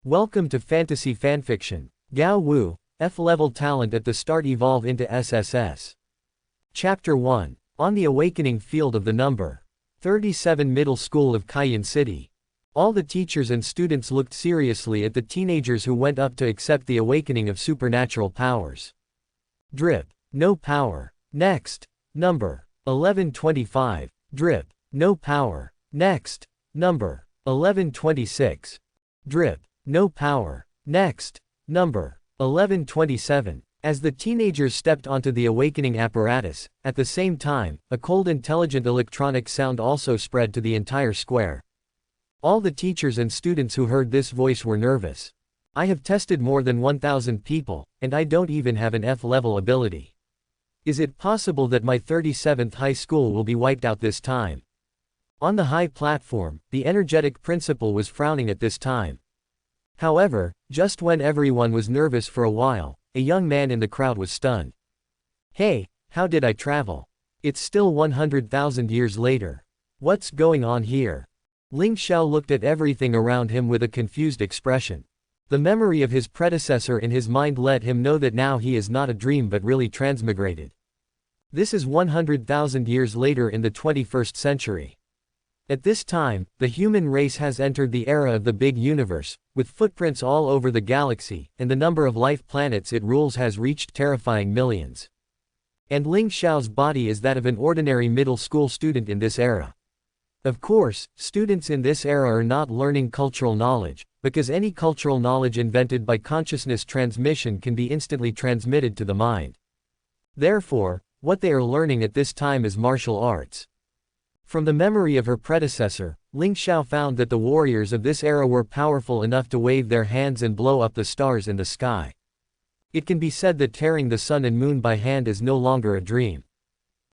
Welcome to Fantasy Fanfiction. Gao Wu, F-level talent at the start evolve into SSS. Chapter 1. On the Awakening Field of the Number 37 Middle School of Cayenne City. All the teachers and students looked seriously at the teenagers who went up to accept the awakening of supernatural powers. Drip. No power. Next. Number 1125. Drip. No power. Next. Number 1126. Drip. No power. Next. Number 1127. As the teenagers stepped onto the awakening apparatus, at the same time, a cold intelligent electronic sound also spread to the entire square. All the teachers and students who heard this voice were nervous. I have tested more than 1,000 people, and I don't even have an F-level ability. Is it possible that my 37th high school will be wiped out this time? On the high platform, the energetic principal was frowning at this time. However, just when everyone was nervous for a while, a young man in the crowd was stunned. Hey, how did I travel? It's still 100,000 years later. What's going on here? Ling Xiao looked at everything around him with a confused expression. The memory of his predecessor in his mind let him know that now he is not a dream but really transmigrated. This is 100,000 years later in the 21st century. At this time, the human race has entered the era of the big universe, with footprints all over the galaxy, and the number of life planets it rules has reached terrifying millions. And Ling Xiao's body is that of an ordinary middle school student in this era. Of course, students in this era are not learning cultural knowledge, because any cultural knowledge invented by consciousness transmission can be instantly transmitted to the mind. Therefore, what they are learning at this time is martial arts. From the memory of her predecessor, Ling Xiao found that the warriors of this era were powerful enough to wave their hands and blow up the stars in the sky. It can be said that tearing the sun and moon by hand is no longer a dream.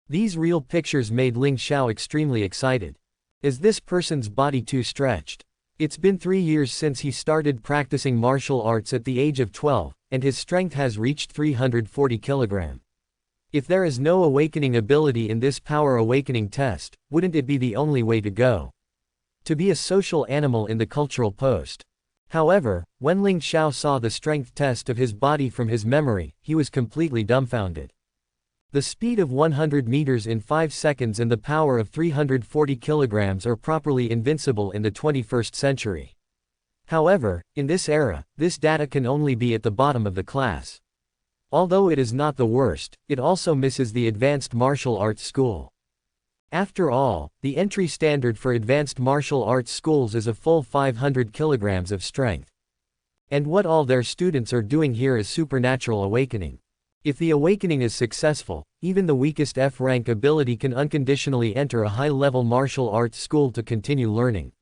These real pictures made Ling Xiao extremely excited. Is this person's body too stretched? It's been 3 years since he started practicing martial arts at the age of 12, and his strength has reached 340 kilograms. If there is no awakening ability in this power awakening test, wouldn't it be the only way to go? To be a social animal in the cultural post. However, when Ling Xiao saw the strength test of his body from his memory, he was completely dumbfounded. The speed of 100 meters in 5 seconds and the power of 340 kilograms are properly invincible in the 21st century. However, in this era, this data can only be at the bottom of the class. Although it is not the worst, it also misses the advanced martial arts school. After all, the entry standard for advanced martial arts schools is a full 500 kilograms of strength. And what all their students are doing here is supernatural awakening. If the awakening is successful, even the weakest F-rank ability can unconditionally enter a high-level martial arts school to continue learning.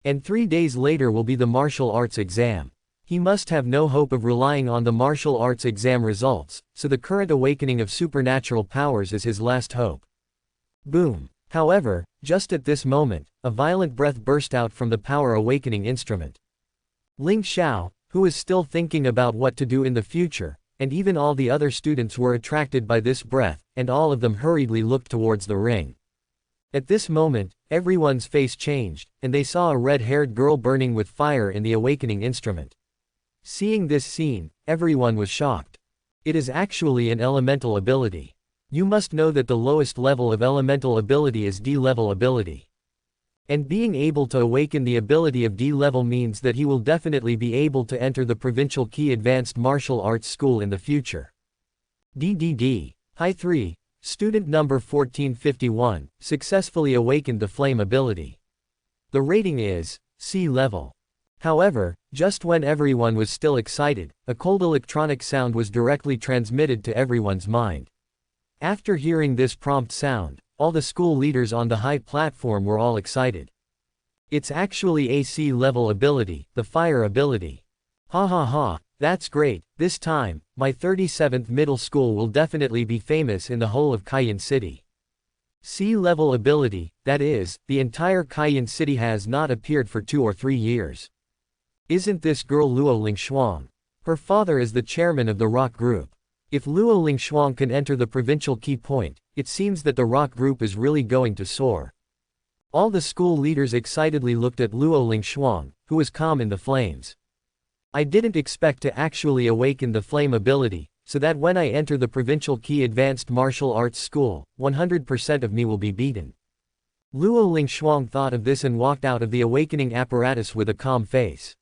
And 3 days later will be the martial arts exam. He must have no hope of relying on the martial arts exam results, so the current awakening of supernatural powers is his last hope. Boom. However, just at this moment, a violent breath burst out from the power awakening instrument. Ling Xiao, who is still thinking about what to do in the future, and even all the other students were attracted by this breath, and all of them hurriedly looked towards the ring. At this moment, everyone's face changed, and they saw a red-haired girl burning with fire in the awakening instrument. Seeing this scene, everyone was shocked. It is actually an elemental ability. You must know that the lowest level of elemental ability is D-level ability. And being able to awaken the ability of D-level means that he will definitely be able to enter the Provincial Key Advanced Martial Arts School in the future. DDD. High 3, student number 1451, successfully awakened the flame ability. The rating is C-level. However, just when everyone was still excited, a cold electronic sound was directly transmitted to everyone's mind. After hearing this prompt sound, all the school leaders on the high platform were all excited. It's actually a C-level ability, the fire ability. Ha ha ha, that's great. This time, my 37th middle school will definitely be famous in the whole of Cayenne City. C-level ability, that is, the entire Cayenne City has not appeared for 2 or 3 years. Isn't this girl Luo Lingshuang? Her father is the chairman of the rock group. If Luo Lingshuang can enter the provincial key point, it seems that the rock group is really going to soar. All the school leaders excitedly looked at Luo Lingshuang, who was calm in the flames. I didn't expect to actually awaken the flame ability, so that when I enter the Provincial Key Advanced Martial Arts School, 100% of me will be beaten. Luo Lingshuang thought of this and walked out of the awakening apparatus with a calm face.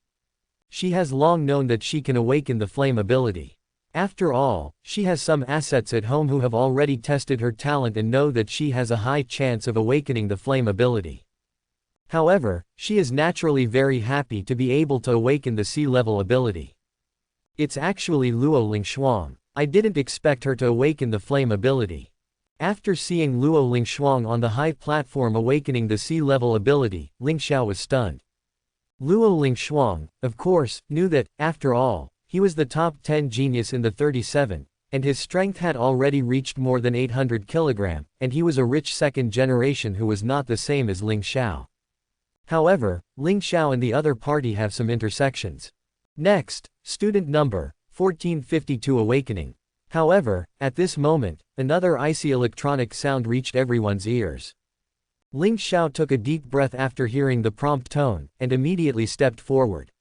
She has long known that she can awaken the flame ability. After all, she has some assets at home who have already tested her talent and know that she has a high chance of awakening the flame ability. However, she is naturally very happy to be able to awaken the sea-level ability. It's actually Luo Lingshuang. I didn't expect her to awaken the flame ability. After seeing Luo Lingshuang on the high platform awakening the sea-level ability, Ling Xiao was stunned. Luo Lingshuang, of course, knew that, after all, he was the top 10 genius in the 37, and his strength had already reached more than 800 kg, and he was a rich second generation who was not the same as Ling Xiao. However, Ling Xiao and the other party have some intersections. Next, student number 1452 awakening. However, at this moment, another icy electronic sound reached everyone's ears. Ling Xiao took a deep breath after hearing the prompt tone, and immediately stepped forward.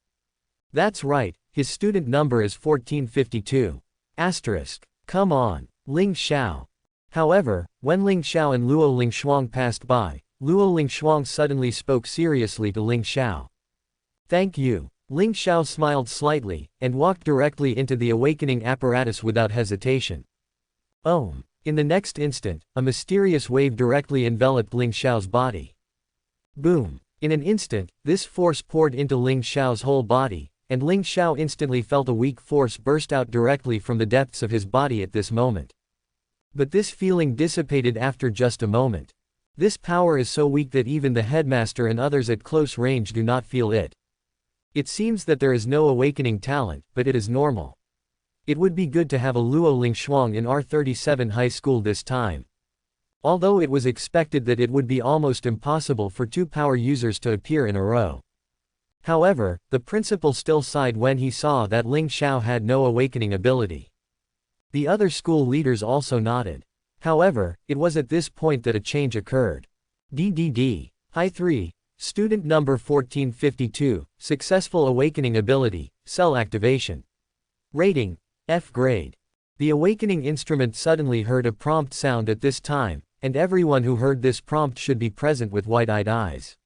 That's right, his student number is 1452. Asterisk. Come on, Ling Xiao. However, when Ling Xiao and Luo Lingshuang passed by, Luo Lingshuang suddenly spoke seriously to Ling Xiao. Thank you. Ling Xiao smiled slightly, and walked directly into the awakening apparatus without hesitation. Ohm. In the next instant, a mysterious wave directly enveloped Ling Xiao's body. Boom. In an instant, this force poured into Ling Xiao's whole body, and Ling Xiao instantly felt a weak force burst out directly from the depths of his body at this moment. But this feeling dissipated after just a moment. This power is so weak that even the headmaster and others at close range do not feel it. It seems that there is no awakening talent, but it is normal. It would be good to have a Luo Lingshuang in R37 high school this time. Although it was expected that it would be almost impossible for two power users to appear in a row. However, the principal still sighed when he saw that Ling Xiao had no awakening ability. The other school leaders also nodded. However, it was at this point that a change occurred. DDD. High 3. Student number 1452, successful awakening ability, cell activation. Rating, F grade. The awakening instrument suddenly heard a prompt sound at this time, and everyone who heard this prompt should be present with wide-eyed eyes.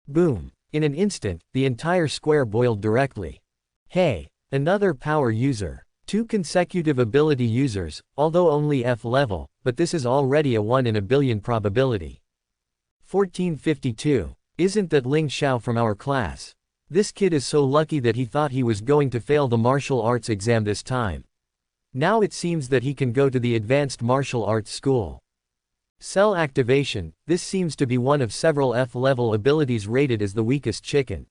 Boom. In an instant, the entire square boiled directly. Hey, another power user. Two consecutive ability users, although only F level, but this is already a 1 in a billion probability. 1452. Isn't that Ling Xiao from our class? This kid is so lucky that he thought he was going to fail the martial arts exam this time. Now it seems that he can go to the advanced martial arts school. Cell activation, this seems to be one of several F-level abilities rated as the weakest chicken.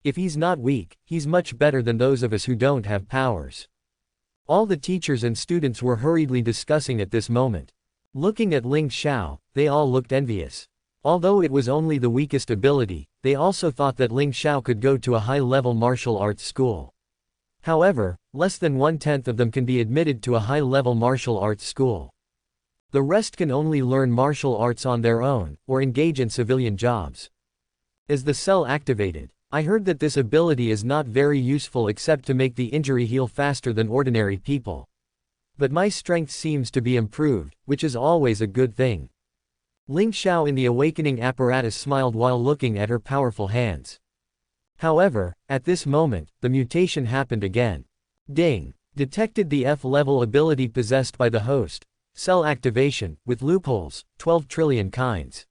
If he's not weak, he's much better than those of us who don't have powers. All the teachers and students were hurriedly discussing at this moment. Looking at Ling Xiao, they all looked envious. Although it was only the weakest ability, they also thought that Ling Xiao could go to a high-level martial arts school. However, less than 1/10 of them can be admitted to a high-level martial arts school. The rest can only learn martial arts on their own, or engage in civilian jobs. As the cell activated, I heard that this ability is not very useful except to make the injury heal faster than ordinary people. But my strength seems to be improved, which is always a good thing. Ling Xiao in the awakening apparatus smiled while looking at her powerful hands. However, at this moment, the mutation happened again. Ding! Detected the F-level ability possessed by the host. Cell activation, with loopholes, 12 trillion kinds.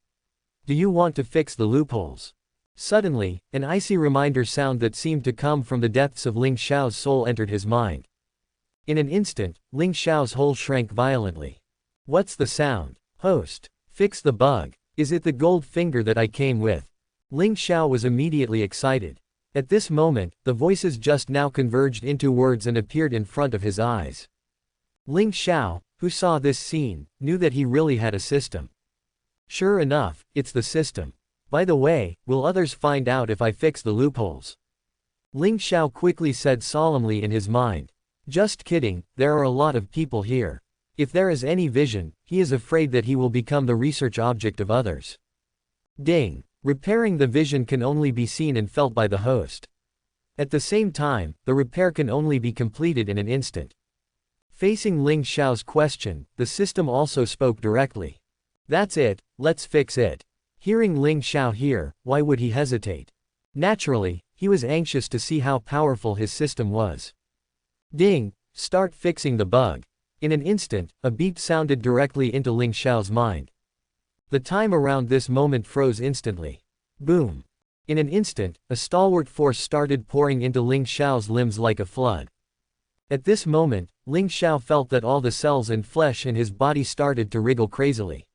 Do you want to fix the loopholes? Suddenly, an icy reminder sound that seemed to come from the depths of Ling Xiao's soul entered his mind. In an instant, Ling Xiao's whole shrank violently. What's the sound? Host. Fix the bug. Is it the gold finger that I came with? Ling Xiao was immediately excited. At this moment, the voices just now converged into words and appeared in front of his eyes. Ling Xiao, who saw this scene, knew that he really had a system. Sure enough, it's the system. By the way, will others find out if I fix the loopholes? Ling Xiao quickly said solemnly in his mind. Just kidding, there are a lot of people here. If there is any vision, he is afraid that he will become the research object of others. Ding! Repairing the vision can only be seen and felt by the host. At the same time, the repair can only be completed in an instant. Facing Ling Xiao's question, the system also spoke directly. That's it, let's fix it. Hearing Ling Xiao here, why would he hesitate? Naturally, he was anxious to see how powerful his system was. Ding, start fixing the bug. In an instant, a beep sounded directly into Ling Xiao's mind. The time around this moment froze instantly. Boom. In an instant, a stalwart force started pouring into Ling Xiao's limbs like a flood. At this moment, Ling Xiao felt that all the cells and flesh in his body started to wriggle crazily.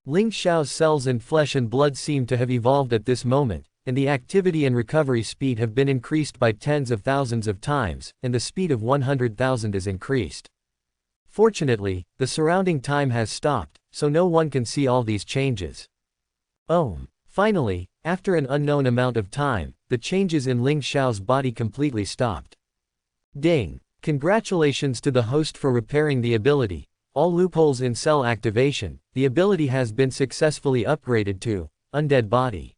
Ling Xiao's cells and flesh and blood seemed to have evolved at this moment, and the activity and recovery speed have been increased by tens of thousands of times, and the speed of 100,000 is increased. Fortunately, the surrounding time has stopped, so no one can see all these changes. Finally, after an unknown amount of time, the changes in Ling Xiao's body completely stopped. Ding! Congratulations to the host for repairing the ability. All loopholes in cell activation, the ability has been successfully upgraded to Undead Body.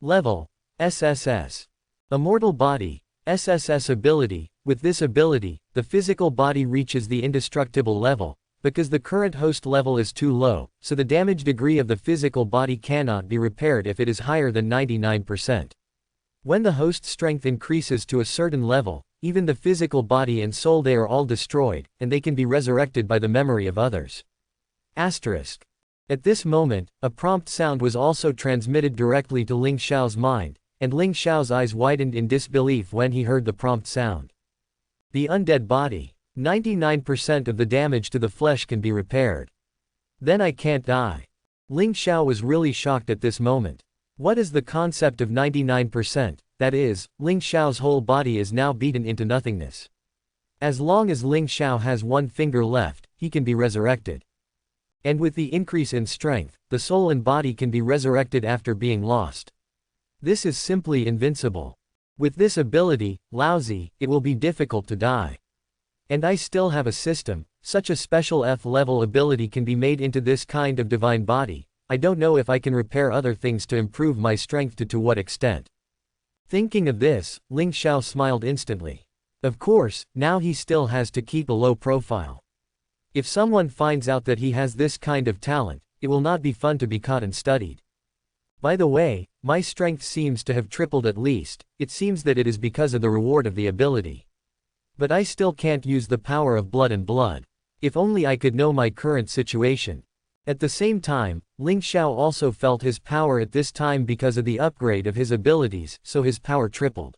Level SSS. Immortal Body, SSS ability. With this ability, the physical body reaches the indestructible level, because the current host level is too low, so the damage degree of the physical body cannot be repaired if it is higher than 99%. When the host strength increases to a certain level, even the physical body and soul they are all destroyed, and they can be resurrected by the memory of others. Asterisk. At this moment, a prompt sound was also transmitted directly to Ling Xiao's mind, and Ling Xiao's eyes widened in disbelief when he heard the prompt sound. The undead body. 99% of the damage to the flesh can be repaired. Then I can't die. Ling Xiao was really shocked at this moment. What is the concept of 99%? That is, Ling Xiao's whole body is now beaten into nothingness. As long as Ling Xiao has one finger left, he can be resurrected. And with the increase in strength, the soul and body can be resurrected after being lost. This is simply invincible. With this ability, lousy, it will be difficult to die. And I still have a system, such a special F-level ability can be made into this kind of divine body. I don't know if I can repair other things to improve my strength to what extent. Thinking of this, Ling Xiao smiled instantly. Of course, now he still has to keep a low profile. If someone finds out that he has this kind of talent, it will not be fun to be caught and studied. By the way, my strength seems to have tripled at least. It seems that it is because of the reward of the ability. But I still can't use the power of blood and blood. If only I could know my current situation. At the same time, Ling Xiao also felt his power at this time because of the upgrade of his abilities, so his power tripled.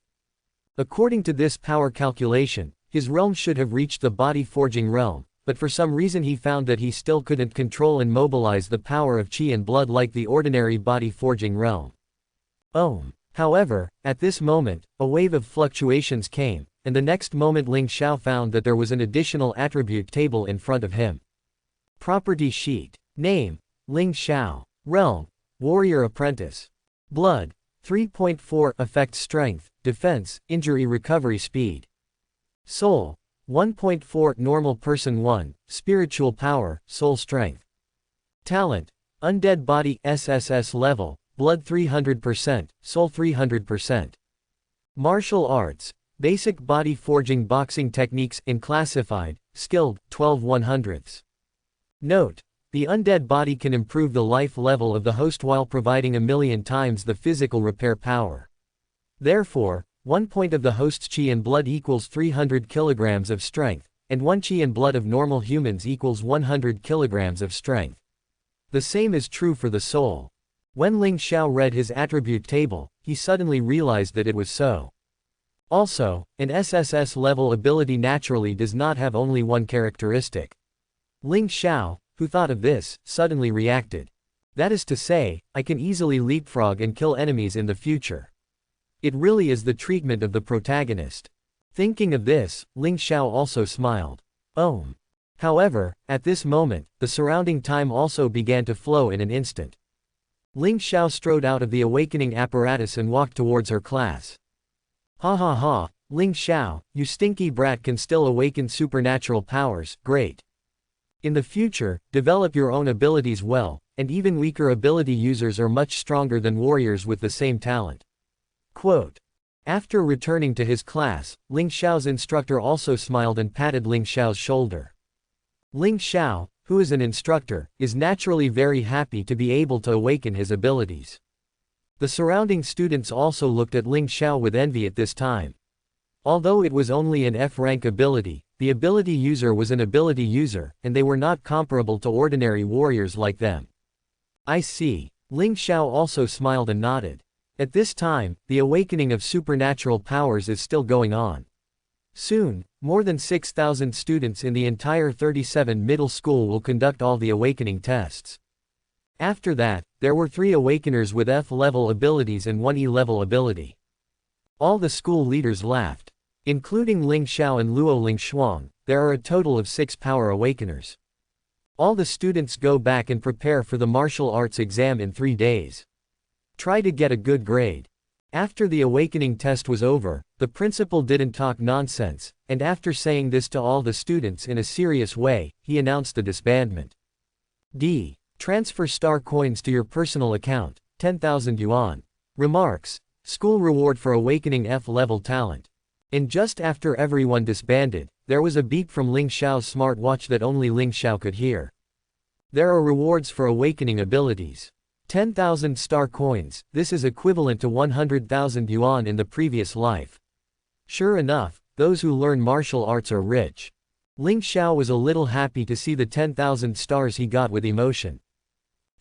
According to this power calculation, his realm should have reached the body forging realm, but for some reason he found that he still couldn't control and mobilize the power of qi and blood like the ordinary body forging realm. However, at this moment, a wave of fluctuations came, and the next moment Ling Xiao found that there was an additional attribute table in front of him. Property sheet. Name: Ling Xiao. Realm: Warrior Apprentice. Blood: 3.4. Effect: Strength, Defense, Injury Recovery Speed. Soul: 1.4. Normal Person 1, Spiritual Power, Soul Strength. Talent: Undead Body, SSS level, Blood 300%, Soul 300%. Martial Arts: Basic Body Forging Boxing Techniques, Unclassified, Skilled, 12 100ths. Note: the undead body can improve the life level of the host while providing 1,000,000 times the physical repair power. Therefore, 1 point of the host's qi and blood equals 300 kilograms of strength, and 1 qi and blood of normal humans equals 100 kilograms of strength. The same is true for the soul. When Ling Xiao read his attribute table, he suddenly realized that it was so. Also, an SSS level ability naturally does not have only one characteristic. Ling Xiao, who thought of this, suddenly reacted. That is to say, I can easily leapfrog and kill enemies in the future. It really is the treatment of the protagonist. Thinking of this, Ling Xiao also smiled. However, at this moment, the surrounding time also began to flow in an instant. Ling Xiao strode out of the awakening apparatus and walked towards her class. Ha ha ha, Ling Xiao, you stinky brat can still awaken supernatural powers, great. In the future, develop your own abilities well, and even weaker ability users are much stronger than warriors with the same talent. Quote. After returning to his class, Ling Xiao's instructor also smiled and patted Ling Xiao's shoulder. Ling Xiao, who is an instructor, is naturally very happy to be able to awaken his abilities. The surrounding students also looked at Ling Xiao with envy at this time. Although it was only an F-rank ability, the ability user was an ability user, and they were not comparable to ordinary warriors like them. I see. Ling Xiao also smiled and nodded. At this time, the awakening of supernatural powers is still going on. Soon, more than 6,000 students in the entire 37 middle school will conduct all the awakening tests. After that, there were 3 awakeners with F-level abilities and 1 E-level ability. All the school leaders laughed. Including Ling Xiao and Luo Lingshuang, there are a total of 6 power awakeners. All the students go back and prepare for the martial arts exam in 3 days. Try to get a good grade. After the awakening test was over, the principal didn't talk nonsense, and after saying this to all the students in a serious way, he announced the disbandment. D. Transfer star coins to your personal account, 10,000 yuan. Remarks. School reward for awakening F-level talent. And just after everyone disbanded, there was a beep from Ling Xiao's smartwatch that only Ling Xiao could hear. There are rewards for awakening abilities. 10,000 star coins, this is equivalent to 100,000 yuan in the previous life. Sure enough, those who learn martial arts are rich. Ling Xiao was a little happy to see the 10,000 stars he got with emotion.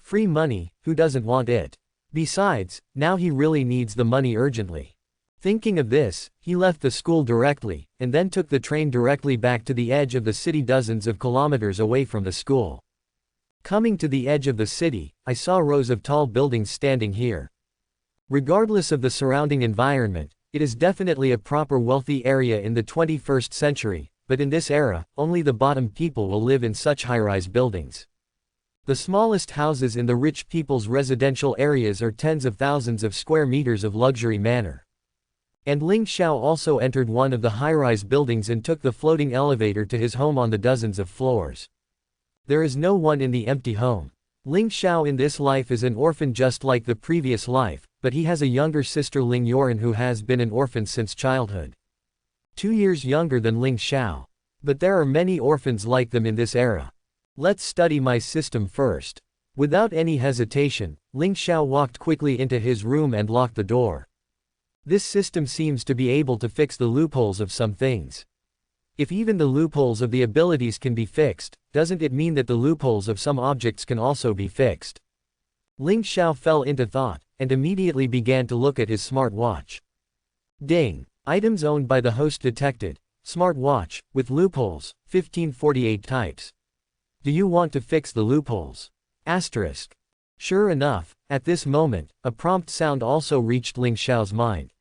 Free money, who doesn't want it? Besides, now he really needs the money urgently. Thinking of this, he left the school directly, and then took the train directly back to the edge of the city dozens of kilometers away from the school. Coming to the edge of the city, I saw rows of tall buildings standing here. Regardless of the surrounding environment, it is definitely a proper wealthy area in the 21st century, but in this era, only the bottom people will live in such high-rise buildings. The smallest houses in the rich people's residential areas are tens of thousands of square meters of luxury manor. And Ling Xiao also entered one of the high-rise buildings and took the floating elevator to his home on the dozens of floors. There is no one in the empty home. Ling Xiao in this life is an orphan just like the previous life, but he has a younger sister Ling Yoran who has been an orphan since childhood. 2 years younger than Ling Xiao. But there are many orphans like them in this era. Let's study my system first. Without any hesitation, Ling Xiao walked quickly into his room and locked the door. This system seems to be able to fix the loopholes of some things. If even the loopholes of the abilities can be fixed, doesn't it mean that the loopholes of some objects can also be fixed? Ling Xiao fell into thought, and immediately began to look at his smart watch. Ding! Items owned by the host detected. Smart watch, with loopholes, 1548 types. Do you want to fix the loopholes? Asterisk. Sure enough, at this moment, a prompt sound also reached Ling Xiao's mind.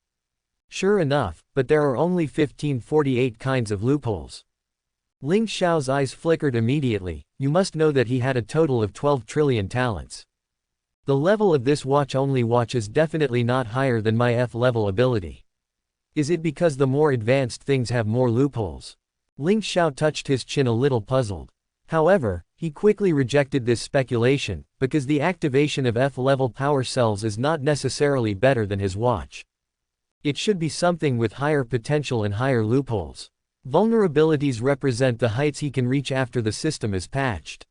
Sure enough, but there are only 1548 kinds of loopholes. Ling Xiao's eyes flickered immediately. You must know that he had a total of 12 trillion talents. The level of this watch-only watch is definitely not higher than my F-level ability. Is it because the more advanced things have more loopholes? Ling Xiao touched his chin a little puzzled. However, he quickly rejected this speculation, because the activation of F-level power cells is not necessarily better than his watch. It should be something with higher potential and higher loopholes. Vulnerabilities represent the heights he can reach after the system is patched.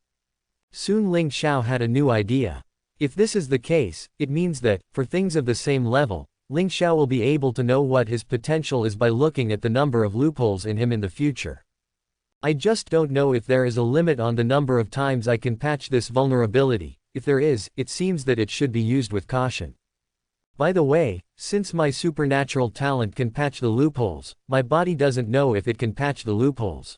Soon Ling Xiao had a new idea. If this is the case, it means that, for things of the same level, Ling Xiao will be able to know what his potential is by looking at the number of loopholes in him in the future. I just don't know if there is a limit on the number of times I can patch this vulnerability. If there is, it seems that it should be used with caution. By the way, since my supernatural talent can patch the loopholes, my body doesn't know if it can patch the loopholes.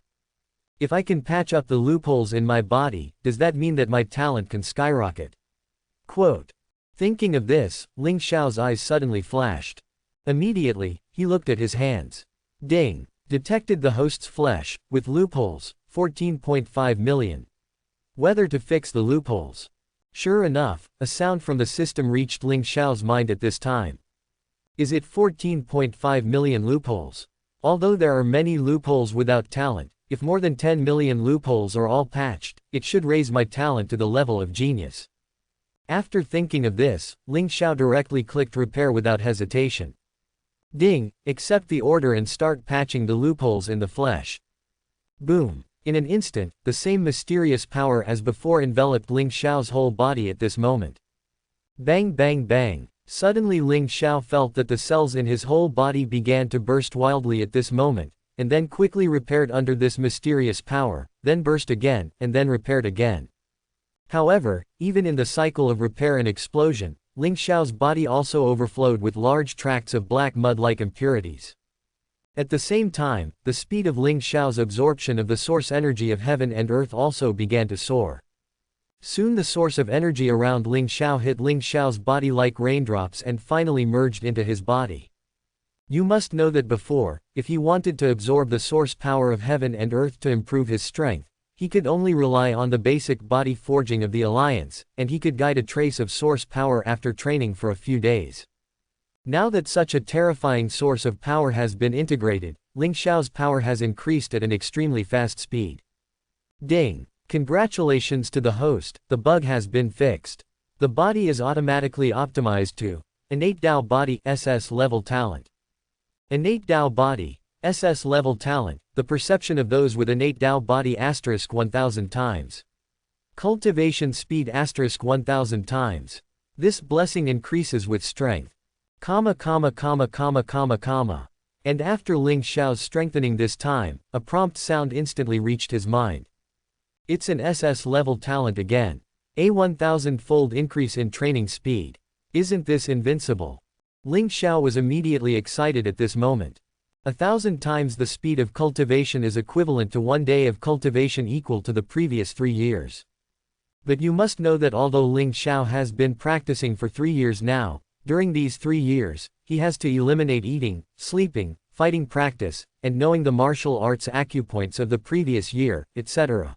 If I can patch up the loopholes in my body, does that mean that my talent can skyrocket? Quote. Thinking of this, Ling Xiao's eyes suddenly flashed. Immediately, he looked at his hands. Ding! Detected the host's flesh, with loopholes, 14.5 million. Whether to fix the loopholes. Sure enough, a sound from the system reached Ling Xiao's mind at this time. Is it 14.5 million loopholes? Although there are many loopholes without talent, if more than 10 million loopholes are all patched, it should raise my talent to the level of genius. After thinking of this, Ling Xiao directly clicked repair without hesitation. Ding, accept the order and start patching the loopholes in the flesh. Boom. In an instant, the same mysterious power as before enveloped Ling Xiao's whole body at this moment. Bang bang bang. Suddenly Ling Xiao felt that the cells in his whole body began to burst wildly at this moment, and then quickly repaired under this mysterious power, then burst again, and then repaired again. However, even in the cycle of repair and explosion, Ling Xiao's body also overflowed with large tracts of black mud-like impurities. At the same time, the speed of Ling Xiao's absorption of the source energy of heaven and earth also began to soar. Soon the source of energy around Ling Xiao hit Ling Xiao's body like raindrops and finally merged into his body. You must know that before, if he wanted to absorb the source power of heaven and earth to improve his strength, he could only rely on the basic body forging of the alliance, and he could guide a trace of source power after training for a few days. Now that such a terrifying source of power has been integrated, Ling Xiao's power has increased at an extremely fast speed. Ding! Congratulations to the host, the bug has been fixed. The body is automatically optimized to Innate Dao Body SS level talent. Innate Dao Body SS level talent, the perception of those with innate Dao Body * 1000 times. Cultivation speed * 1000 times. This blessing increases with strength. And after Ling Xiao's strengthening this time, a prompt sound instantly reached his mind. It's an SS level talent again. A 1000-fold increase in training speed. Isn't this invincible? Ling Xiao was immediately excited at this moment. 1000 times the speed of cultivation is equivalent to 1 day of cultivation equal to the previous 3 years. But you must know that although Ling Xiao has been practicing for 3 years now, during these 3 years, he has to eliminate eating, sleeping, fighting practice, and knowing the martial arts acupoints of the previous year, etc.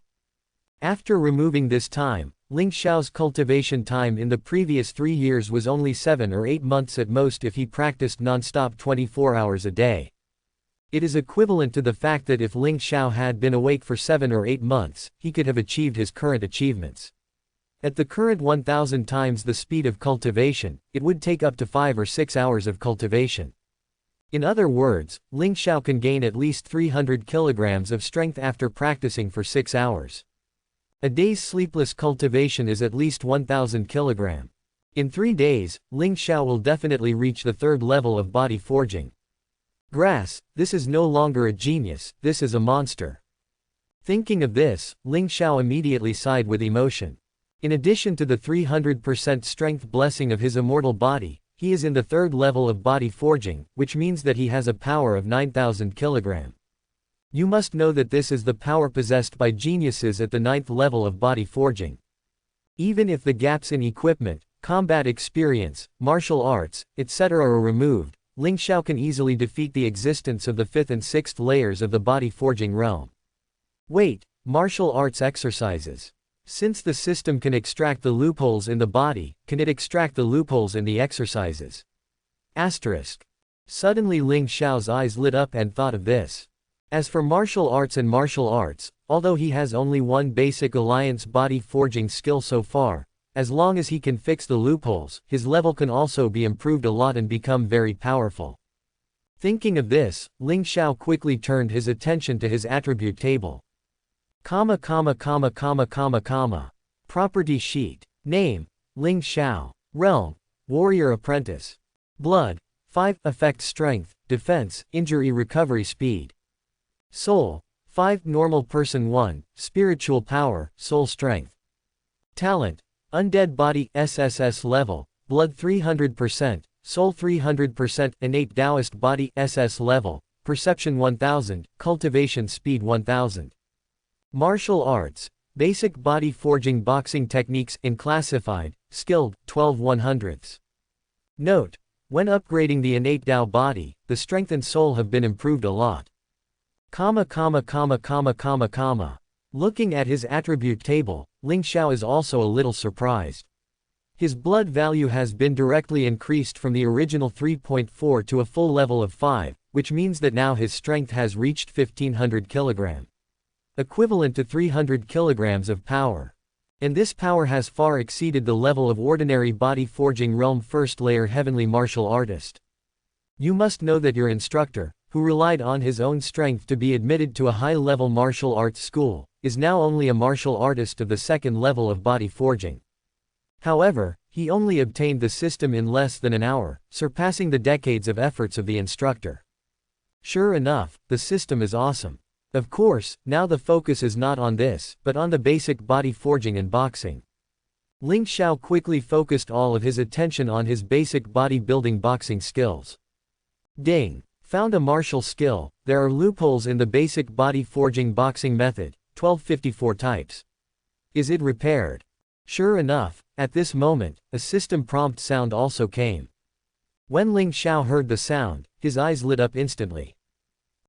After removing this time, Ling Xiao's cultivation time in the previous 3 years was only 7 or 8 months at most if he practiced non-stop 24 hours a day. It is equivalent to the fact that if Ling Xiao had been awake for 7 or 8 months, he could have achieved his current achievements. At the current 1000 times the speed of cultivation, it would take up to 5 or 6 hours of cultivation. In other words, Ling Xiao can gain at least 300 kilograms of strength after practicing for 6 hours. A day's sleepless cultivation is at least 1000 kilograms. In 3 days, Ling Xiao will definitely reach the 3rd level of body forging. Grass, this is no longer a genius, this is a monster. Thinking of this, Ling Xiao immediately sighed with emotion. In addition to the 300% strength blessing of his immortal body, he is in the 3rd level of body forging, which means that he has a power of 9000 kg. You must know that this is the power possessed by geniuses at the 9th level of body forging. Even if the gaps in equipment, combat experience, martial arts, etc. are removed, Ling Xiao can easily defeat the existence of the 5th and 6th layers of the body forging realm. Wait, martial arts exercises. Since the system can extract the loopholes in the body, can it extract the loopholes in the exercises? Asterisk. Suddenly Ling Xiao's eyes lit up and thought of this. As for martial arts, although he has only one basic alliance body forging skill so far, as long as he can fix the loopholes, his level can also be improved a lot and become very powerful. Thinking of this, Ling Xiao quickly turned his attention to his attribute table. Property sheet. Name, Ling Xiao. Realm, Warrior Apprentice. Blood, 5, Effect Strength, Defense, Injury Recovery Speed. Soul, 5, Normal Person 1, Spiritual Power, Soul Strength. Talent, Undead Body, SSS Level, Blood 300%, Soul 300%, Innate Taoist Body, SS Level, Perception 1000, Cultivation Speed 1000. Martial Arts, Basic Body Forging Boxing Techniques, Unclassified, Skilled, 12 100ths. Note: when upgrading the innate Dao body, the strength and soul have been improved a lot. Looking at his attribute table, Ling Xiao is also a little surprised. His blood value has been directly increased from the original 3.4 to a full level of 5, which means that now his strength has reached 1500 kg. Equivalent to 300 kilograms of power. And this power has far exceeded the level of ordinary body forging realm 1st layer heavenly martial artist. You must know that your instructor, who relied on his own strength to be admitted to a high-level martial arts school, is now only a martial artist of the second level of body forging. However, he only obtained the system in less than an hour, surpassing the decades of efforts of the instructor. Sure enough, the system is awesome. Of course, now the focus is not on this, but on the basic body forging and boxing. Ling Xiao quickly focused all of his attention on his basic bodybuilding boxing skills. Ding! Found a martial skill. There are loopholes in the basic body forging boxing method, 1254 types. Is it repaired? Sure enough, at this moment, a system prompt sound also came. When Ling Xiao heard the sound, his eyes lit up instantly.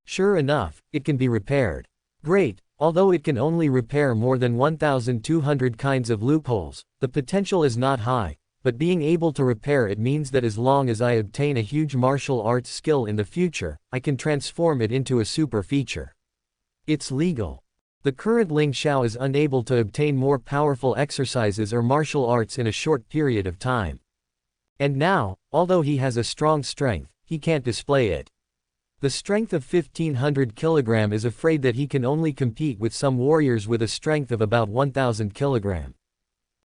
Sure enough, it can be repaired. Great! Although it can only repair more than 1,200 kinds of loopholes, the potential is not high, but being able to repair it means that as long as I obtain a huge martial arts skill in the future, I can transform it into a super feature. It's legal. The current Ling Xiao is unable to obtain more powerful exercises or martial arts in a short period of time. And now, although he has a strong strength, he can't display it. The strength of 1500 kg is afraid that he can only compete with some warriors with a strength of about 1000 kg.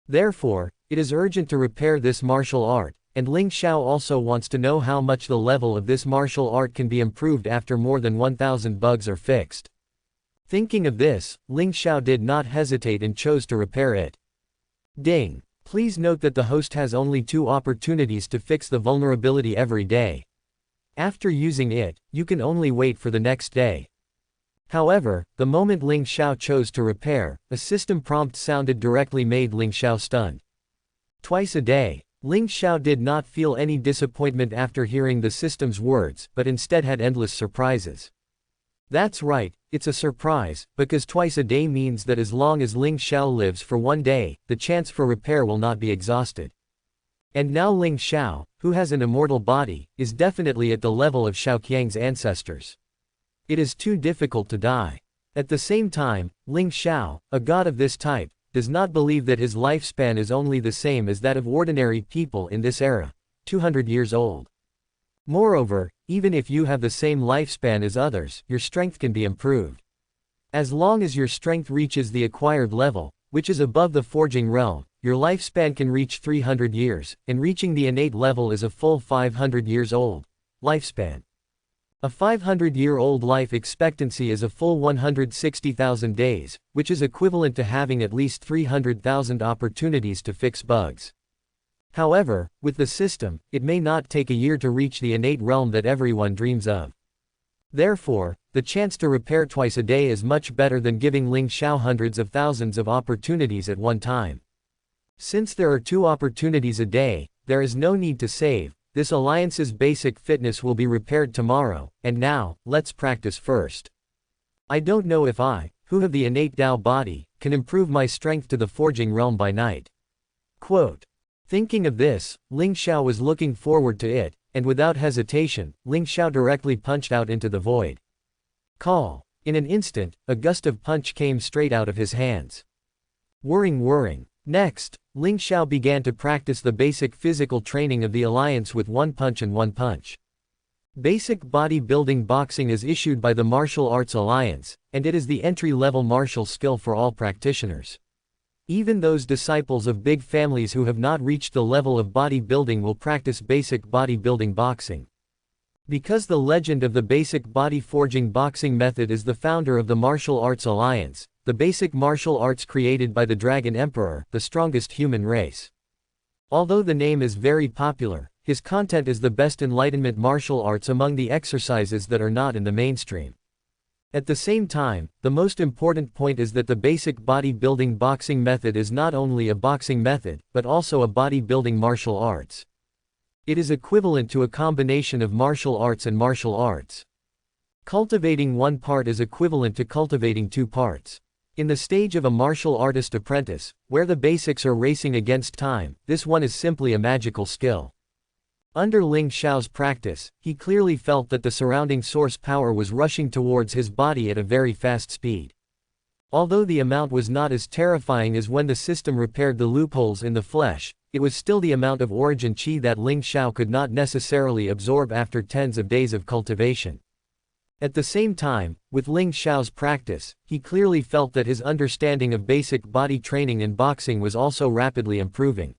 Therefore, it is urgent to repair this martial art, and Ling Xiao also wants to know how much the level of this martial art can be improved after more than 1000 bugs are fixed. Thinking of this, Ling Xiao did not hesitate and chose to repair it. Ding! Please note that the host has only 2 opportunities to fix the vulnerability every day. After using it, you can only wait for the next day. However, the moment Ling Xiao chose to repair, a system prompt sounded directly made Ling Xiao stunned. Twice a day. Ling Xiao did not feel any disappointment after hearing the system's words, but instead had endless surprises. That's right, it's a surprise, because twice a day means that as long as Ling Xiao lives for 1 day, the chance for repair will not be exhausted. And now Ling Xiao, who has an immortal body, is definitely at the level of Xiaoqiang's ancestors. It is too difficult to die. At the same time, Ling Xiao, a god of this type, does not believe that his lifespan is only the same as that of ordinary people in this era, 200 years old. Moreover, even if you have the same lifespan as others, your strength can be improved. As long as your strength reaches the acquired level, which is above the forging realm, your lifespan can reach 300 years, and reaching the innate level is a full 500 years old lifespan. A 500-year-old life expectancy is a full 160,000 days, which is equivalent to having at least 300,000 opportunities to fix bugs. However, with the system, it may not take a year to reach the innate realm that everyone dreams of. Therefore, the chance to repair twice a day is much better than giving Ling Xiao hundreds of thousands of opportunities at one time. Since there are 2 opportunities a day, there is no need to save. This alliance's basic fitness will be repaired tomorrow, and now, let's practice first. I don't know if I, who have the innate Dao body, can improve my strength to the forging realm by night. Quote. Thinking of this, Ling Xiao was looking forward to it, and without hesitation, Ling Xiao directly punched out into the void. Call. In an instant, a gust of punch came straight out of his hands. Whirring. Next, Ling Xiao began to practice the basic physical training of the alliance with 1 punch and 1 punch. Basic bodybuilding boxing is issued by the Martial Arts Alliance, and it is the entry-level martial skill for all practitioners. Even those disciples of big families who have not reached the level of bodybuilding will practice basic bodybuilding boxing. Because the legend of the basic body forging boxing method is the founder of the Martial Arts Alliance, the basic martial arts created by the Dragon Emperor, the strongest human race. Although the name is very popular, his content is the best enlightenment martial arts among the exercises that are not in the mainstream. At the same time, the most important point is that the basic bodybuilding boxing method is not only a boxing method, but also a bodybuilding martial arts. It is equivalent to a combination of martial arts and martial arts. Cultivating 1 part is equivalent to cultivating 2 parts. In the stage of a martial artist apprentice, where the basics are racing against time, this one is simply a magical skill. Under Ling Xiao's practice, he clearly felt that the surrounding source power was rushing towards his body at a very fast speed. Although the amount was not as terrifying as when the system repaired the loopholes in the flesh, it was still the amount of origin qi that Ling Xiao could not necessarily absorb after tens of days of cultivation. At the same time, with Ling Xiao's practice, he clearly felt that his understanding of basic body training in boxing was also rapidly improving.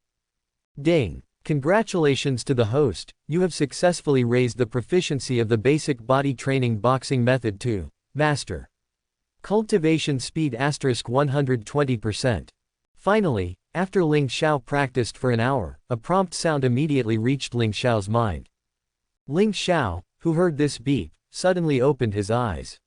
Ding! Congratulations to the host, you have successfully raised the proficiency of the basic body training boxing method to Master. Cultivation speed * 120%. Finally, after Ling Xiao practiced for an hour, a prompt sound immediately reached Ling Xiao's mind. Ling Xiao, who heard this beep, suddenly opened his eyes.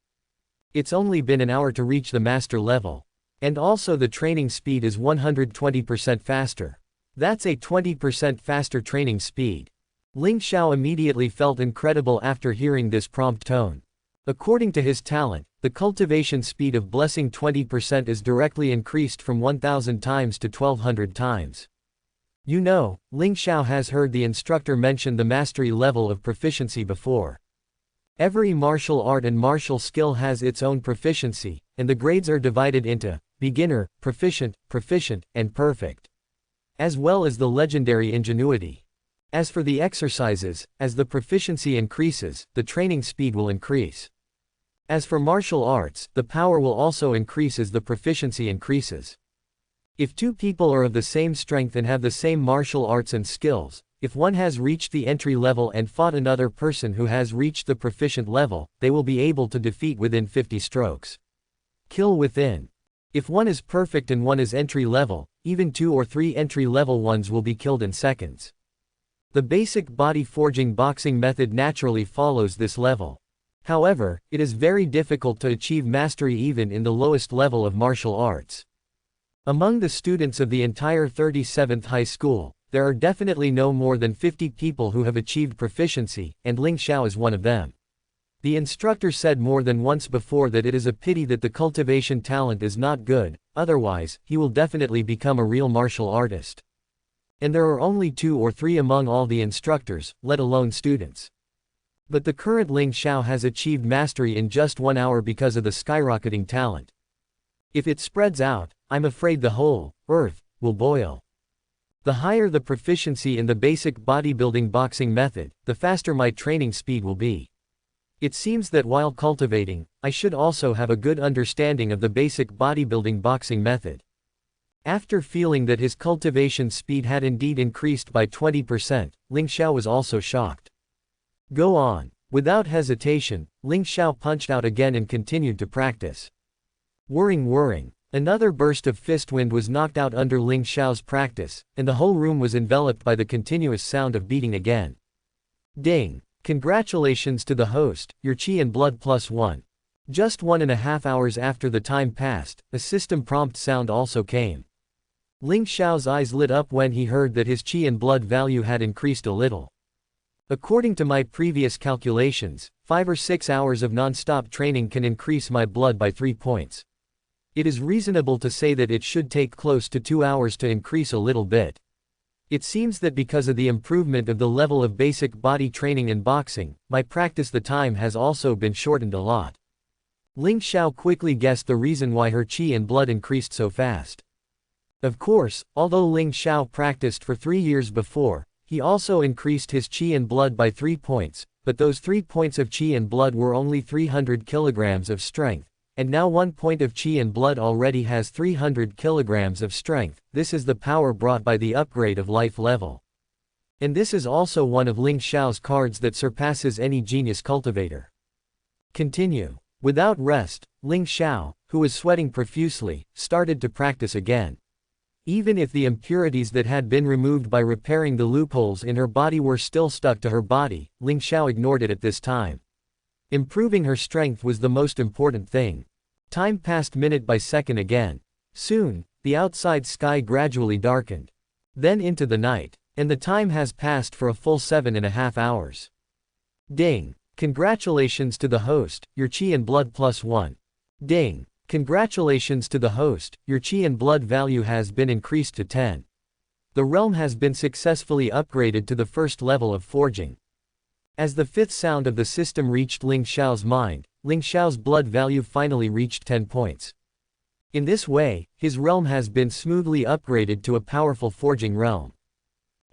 It's only been an hour to reach the master level. And also the training speed is 120% faster. That's a 20% faster training speed. Ling Xiao immediately felt incredible after hearing this prompt tone. According to his talent, the cultivation speed of blessing 20% is directly increased from 1000 times to 1200 times. You know, Ling Xiao has heard the instructor mention the mastery level of proficiency before. Every martial art and martial skill has its own proficiency, and the grades are divided into beginner, proficient, proficient, and perfect, as well as the legendary ingenuity. As for the exercises, as the proficiency increases, the training speed will increase. As for martial arts, the power will also increase as the proficiency increases. If two people are of the same strength and have the same martial arts and skills, if one has reached the entry level and fought another person who has reached the proficient level, they will be able to defeat within 50 strokes. Kill within. If one is perfect and one is entry level, even 2 or 3 entry level ones will be killed in seconds. The basic body forging boxing method naturally follows this level. However, it is very difficult to achieve mastery even in the lowest level of martial arts. Among the students of the entire 37th high school, there are definitely no more than 50 people who have achieved proficiency, and Ling Xiao is one of them. The instructor said more than once before that it is a pity that the cultivation talent is not good, otherwise, he will definitely become a real martial artist. And there are only 2 or 3 among all the instructors, let alone students. But the current Ling Xiao has achieved mastery in just 1 hour because of the skyrocketing talent. If it spreads out, I'm afraid the whole earth will boil. The higher the proficiency in the basic bodybuilding boxing method, the faster my training speed will be. It seems that while cultivating, I should also have a good understanding of the basic bodybuilding boxing method. After feeling that his cultivation speed had indeed increased by 20%, Ling Xiao was also shocked. Go on. Without hesitation, Ling Xiao punched out again and continued to practice. Whirring. Another burst of fist wind was knocked out under Ling Xiao's practice, and the whole room was enveloped by the continuous sound of beating again. Ding! Congratulations to the host, your chi and blood +1. Just 1.5 hours after the time passed, a system prompt sound also came. Ling Xiao's eyes lit up when he heard that his chi and blood value had increased a little. According to my previous calculations, 5 or 6 hours of non-stop training can increase my blood by 3 points. It is reasonable to say that it should take close to 2 hours to increase a little bit. It seems that because of the improvement of the level of basic body training in boxing, my practice the time has also been shortened a lot. Ling Xiao quickly guessed the reason why her chi and blood increased so fast. Of course, although Ling Xiao practiced for 3 years before, he also increased his chi and blood by 3 points, but those 3 points of chi and blood were only 300 kilograms of strength. And now 1 point of chi and blood already has 300 kilograms of strength. This is the power brought by the upgrade of life level. And this is also one of Ling Xiao's cards that surpasses any genius cultivator. Continue. Without rest, Ling Xiao, who was sweating profusely, started to practice again. Even if the impurities that had been removed by repairing the loopholes in her body were still stuck to her body, Ling Xiao ignored it at this time. Improving her strength was the most important thing. Time passed minute by second again. Soon, the outside sky gradually darkened. Then into the night. And the time has passed for a full 7.5 hours. Ding! Congratulations to the host, your chi and blood +1. Ding! Congratulations to the host, your chi and blood value has been increased to 10. The realm has been successfully upgraded to the first level of forging. As the 5th sound of the system reached Ling Xiao's mind, Ling Xiao's blood value finally reached 10 points. In this way, his realm has been smoothly upgraded to a powerful forging realm.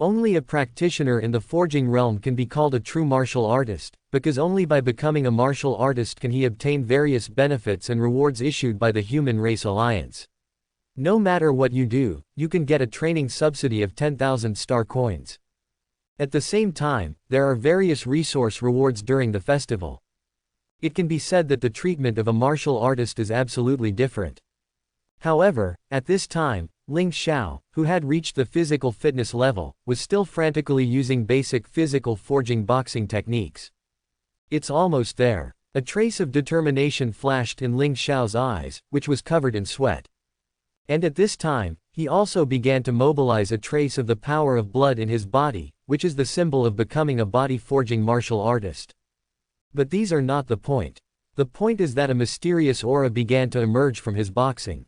Only a practitioner in the forging realm can be called a true martial artist, because only by becoming a martial artist can he obtain various benefits and rewards issued by the Human Race Alliance. No matter what you do, you can get a training subsidy of 10,000 star coins. At the same time, there are various resource rewards during the festival. It can be said that the treatment of a martial artist is absolutely different. However, at this time, Ling Xiao, who had reached the physical fitness level, was still frantically using basic physical forging boxing techniques. It's almost there. A trace of determination flashed in Ling Xiao's eyes, which was covered in sweat. And at this time, he also began to mobilize a trace of the power of blood in his body, which is the symbol of becoming a body-forging martial artist. But these are not the point. The point is that a mysterious aura began to emerge from his boxing.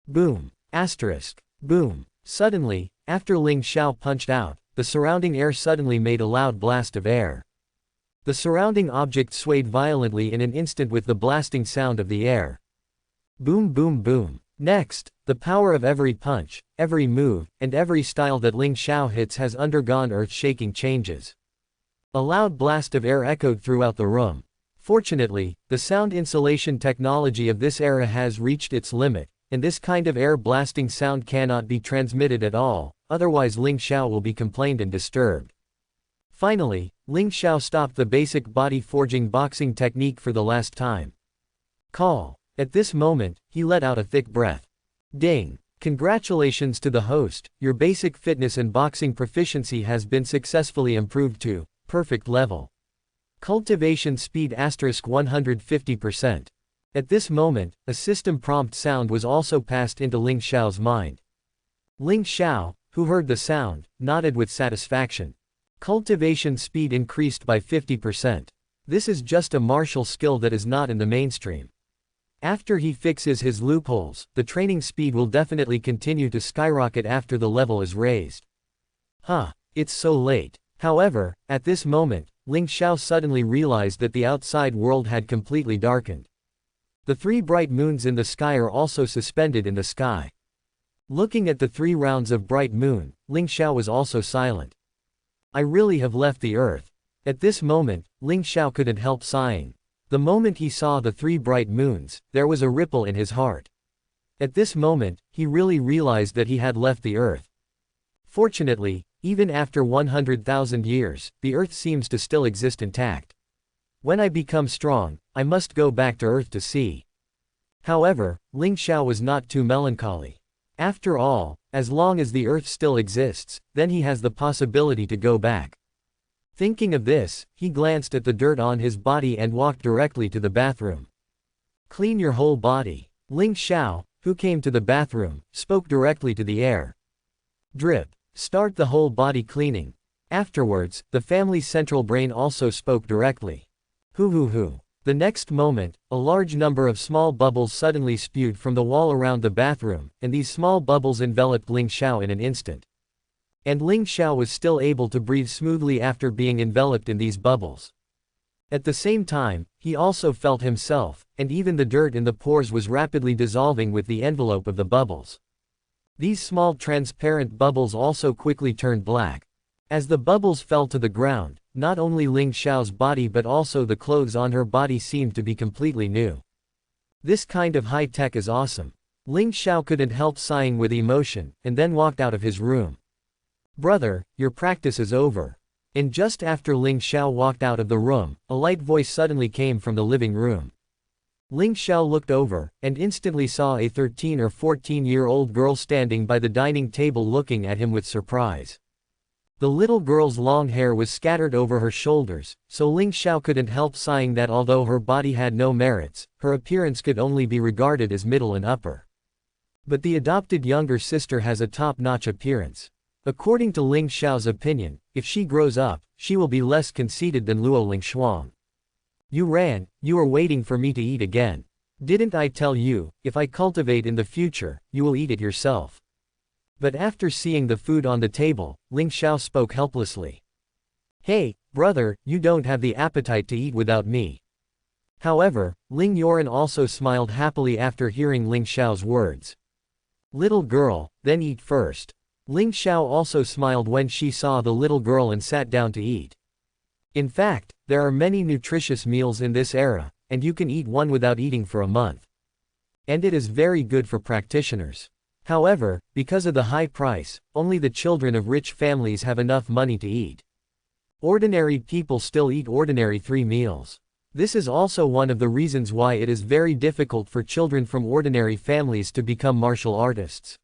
Boom. Asterisk. Boom. Suddenly, after Ling Xiao punched out, the surrounding air suddenly made a loud blast of air. The surrounding object swayed violently in an instant with the blasting sound of the air. Boom boom boom. Next, the power of every punch, every move, and every style that Ling Xiao hits has undergone earth-shaking changes. A loud blast of air echoed throughout the room. Fortunately, the sound insulation technology of this era has reached its limit, and this kind of air blasting sound cannot be transmitted at all, otherwise Ling Xiao will be complained and disturbed. Finally, Ling Xiao stopped the basic body forging boxing technique for the last time. Call. At this moment, he let out a thick breath. Ding! Congratulations to the host, your basic fitness and boxing proficiency has been successfully improved to perfect level. Cultivation speed asterisk 150%. At this moment, a system prompt sound was also passed into Ling Xiao's mind. Ling Xiao, who heard the sound, nodded with satisfaction. Cultivation speed increased by 50%. This is just a martial skill that is not in the mainstream. After he fixes his loopholes, the training speed will definitely continue to skyrocket after the level is raised. It's so late. However, at this moment, Ling Xiao suddenly realized that the outside world had completely darkened. The 3 bright moons in the sky are also suspended in the sky. Looking at the 3 rounds of bright moon, Ling Xiao was also silent. I really have left the earth. At this moment, Ling Xiao couldn't help sighing. The moment he saw the 3 bright moons, there was a ripple in his heart. At this moment, he really realized that he had left the earth. Fortunately, even after 100,000 years, the earth seems to still exist intact. When I become strong, I must go back to earth to see. However, Ling Xiao was not too melancholy. After all, as long as the earth still exists, then he has the possibility to go back. Thinking of this, he glanced at the dirt on his body and walked directly to the bathroom. Clean your whole body. Ling Xiao, who came to the bathroom, spoke directly to the air. Drip. Start the whole body cleaning. Afterwards, the family's central brain also spoke directly. Hoo. The next moment, a large number of small bubbles suddenly spewed from the wall around the bathroom, and these small bubbles enveloped Ling Xiao in an instant. And Ling Xiao was still able to breathe smoothly after being enveloped in these bubbles. At the same time, he also felt himself, and even the dirt in the pores was rapidly dissolving with the envelope of the bubbles. These small transparent bubbles also quickly turned black. As the bubbles fell to the ground, not only Ling Xiao's body but also the clothes on her body seemed to be completely new. This kind of high tech is awesome. Ling Xiao couldn't help sighing with emotion, and then walked out of his room. Brother, your practice is over. And just after Ling Xiao walked out of the room, a light voice suddenly came from the living room. Ling Xiao looked over, and instantly saw a 13 or 14-year-old girl standing by the dining table looking at him with surprise. The little girl's long hair was scattered over her shoulders, so Ling Xiao couldn't help sighing that although her body had no merits, her appearance could only be regarded as middle and upper. But the adopted younger sister has a top-notch appearance. According to Ling Xiao's opinion, if she grows up, she will be less conceited than Luo Lingshuang. You ran, you are waiting for me to eat again. Didn't I tell you, if I cultivate in the future, you will eat it yourself? But after seeing the food on the table, Ling Xiao spoke helplessly. Hey, brother, you don't have the appetite to eat without me. However, Ling Yoren also smiled happily after hearing Ling Xiao's words. Little girl, then eat first. Ling Xiao also smiled when she saw the little girl and sat down to eat. In fact, there are many nutritious meals in this era, and you can eat one without eating for a month. And it is very good for practitioners. However, because of the high price, only the children of rich families have enough money to eat. Ordinary people still eat ordinary 3 meals. This is also one of the reasons why it is very difficult for children from ordinary families to become martial artists.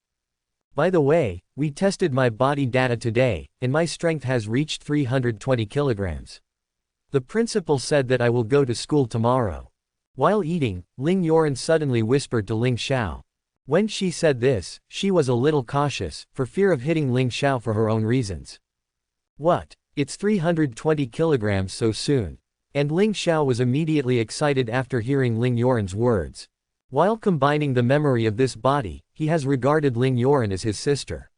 By the way, we tested my body data today, and my strength has reached 320 kilograms. The principal said that I will go to school tomorrow. While eating, Ling Yoren suddenly whispered to Ling Xiao. When she said this, she was a little cautious, for fear of hitting Ling Xiao for her own reasons. What? It's 320 kilograms so soon. And Ling Xiao was immediately excited after hearing Ling Yoren's words. While combining the memory of this body, he has regarded Ling Yoren as his sister.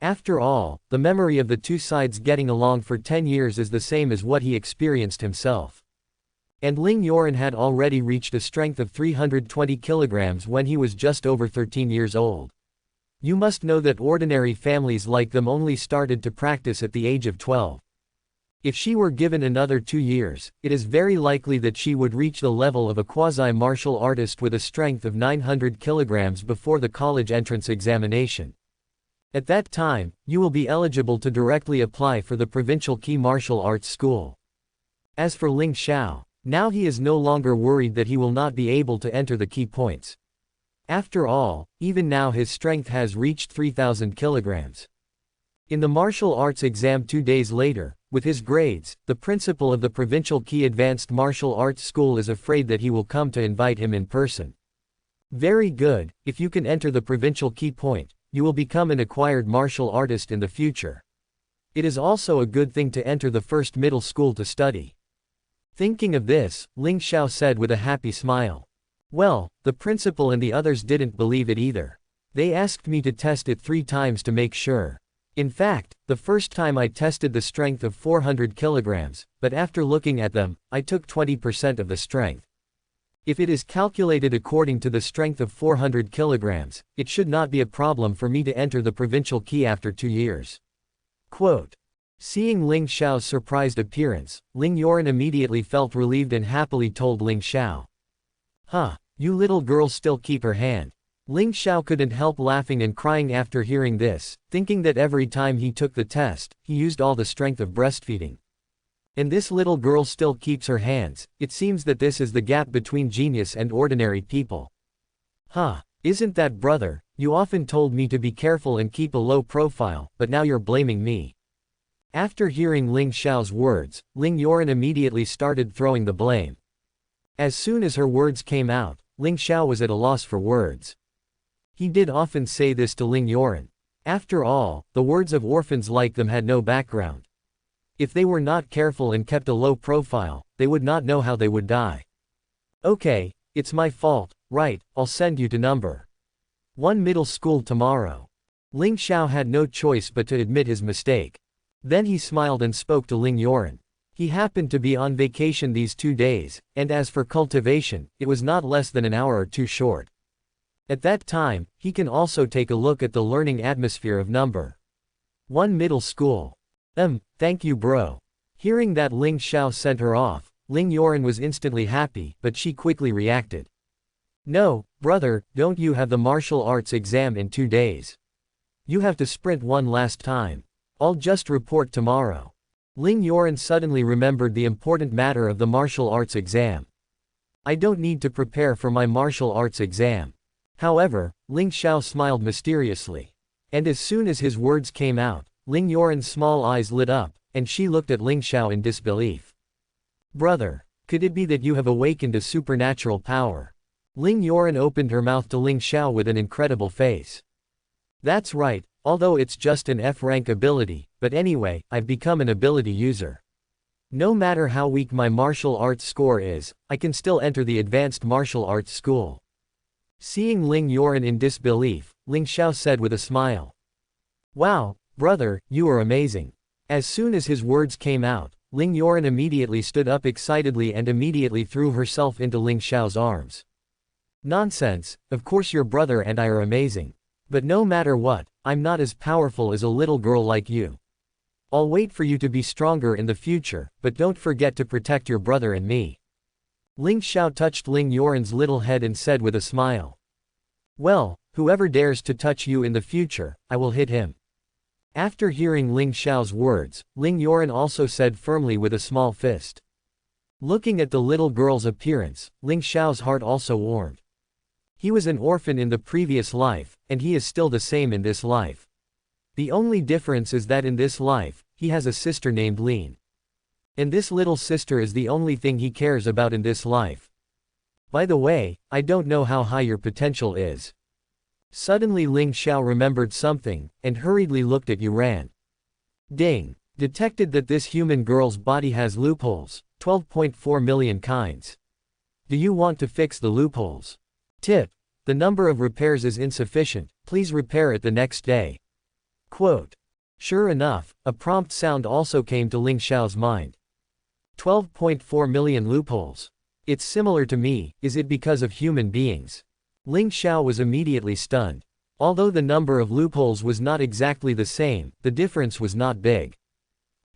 After all, the memory of the two sides getting along for 10 years is the same as what he experienced himself. And Ling Yoren had already reached a strength of 320 kilograms when he was just over 13 years old. You must know that ordinary families like them only started to practice at the age of 12. If she were given another 2 years, it is very likely that she would reach the level of a quasi-martial artist with a strength of 900 kilograms before the college entrance examination. At that time, you will be eligible to directly apply for the provincial key martial arts school. As for Ling Xiao, now he is no longer worried that he will not be able to enter the key points. After all, even now his strength has reached 3,000 kilograms. In the martial arts exam 2 days later, with his grades, the principal of the Provincial Key Advanced Martial Arts School is afraid that he will come to invite him in person. Very good, if you can enter the Provincial Key Point, you will become an acquired martial artist in the future. It is also a good thing to enter the first middle school to study. Thinking of this, Ling Xiao said with a happy smile. Well, the principal and the others didn't believe it either. They asked me to test it 3 times to make sure. In fact, the first time I tested the strength of 400 kilograms, but after looking at them, I took 20% of the strength. If it is calculated according to the strength of 400 kilograms, it should not be a problem for me to enter the provincial key after 2 years. Quote. Seeing Ling Xiao's surprised appearance, Ling Yoren immediately felt relieved and happily told Ling Xiao. Huh, you little girl still keep her hand. Ling Xiao couldn't help laughing and crying after hearing this, thinking that every time he took the test, he used all the strength of breastfeeding. And this little girl still keeps her hands. It seems that this is the gap between genius and ordinary people. Huh, isn't that brother, you often told me to be careful and keep a low profile, but now you're blaming me. After hearing Ling Xiao's words, Ling Yoren immediately started throwing the blame. As soon as her words came out, Ling Xiao was at a loss for words. He did often say this to Ling Yoren. After all, the words of orphans like them had no background. If they were not careful and kept a low profile, they would not know how they would die. Okay, it's my fault, right, I'll send you to number 1 middle school tomorrow. Ling Xiao had no choice but to admit his mistake. Then he smiled and spoke to Ling Yoren. He happened to be on vacation these 2 days, and as for cultivation, it was not less than an hour or 2 short. At that time, he can also take a look at the learning atmosphere of number 1 middle school. Thank you bro. Hearing that Ling Xiao sent her off, Ling Yoren was instantly happy, but she quickly reacted. No, brother, don't you have the martial arts exam in 2 days? You have to sprint one last time. I'll just report tomorrow. Ling Yoren suddenly remembered the important matter of the martial arts exam. I don't need to prepare for my martial arts exam. However, Ling Xiao smiled mysteriously. And as soon as his words came out, Ling Yoren's small eyes lit up, and she looked at Ling Xiao in disbelief. Brother, could it be that you have awakened a supernatural power? Ling Yoren opened her mouth to Ling Xiao with an incredible face. That's right, although it's just an F-rank ability, but anyway, I've become an ability user. No matter how weak my martial arts score is, I can still enter the advanced martial arts school. Seeing Ling Yoren in disbelief, Ling Xiao said with a smile. Wow, brother, you are amazing. As soon as his words came out, Ling Yoren immediately stood up excitedly and immediately threw herself into Ling Xiao's arms. Nonsense, of course your brother and I are amazing. But no matter what, I'm not as powerful as a little girl like you. I'll wait for you to be stronger in the future, but don't forget to protect your brother and me." Ling Xiao touched Ling Yoren's little head and said with a smile, "Well, whoever dares to touch you in the future, I will hit him." After hearing Ling Xiao's words, Ling Yoren also said firmly with a small fist. Looking at the little girl's appearance, Ling Xiao's heart also warmed. He was an orphan in the previous life, and he is still the same in this life. The only difference is that in this life, he has a sister named Lin. And this little sister is the only thing he cares about in this life. By the way, I don't know how high your potential is. Suddenly Ling Xiao remembered something, and hurriedly looked at Yuran. Ding! Detected that this human girl's body has loopholes, 12.4 million kinds. Do you want to fix the loopholes? Tip: the number of repairs is insufficient, please repair it the next day. Quote. Sure enough, a prompt sound also came to Ling Xiao's mind. 12.4 million loopholes. It's similar to me, is it because of human beings? Ling Xiao was immediately stunned. Although the number of loopholes was not exactly the same, the difference was not big.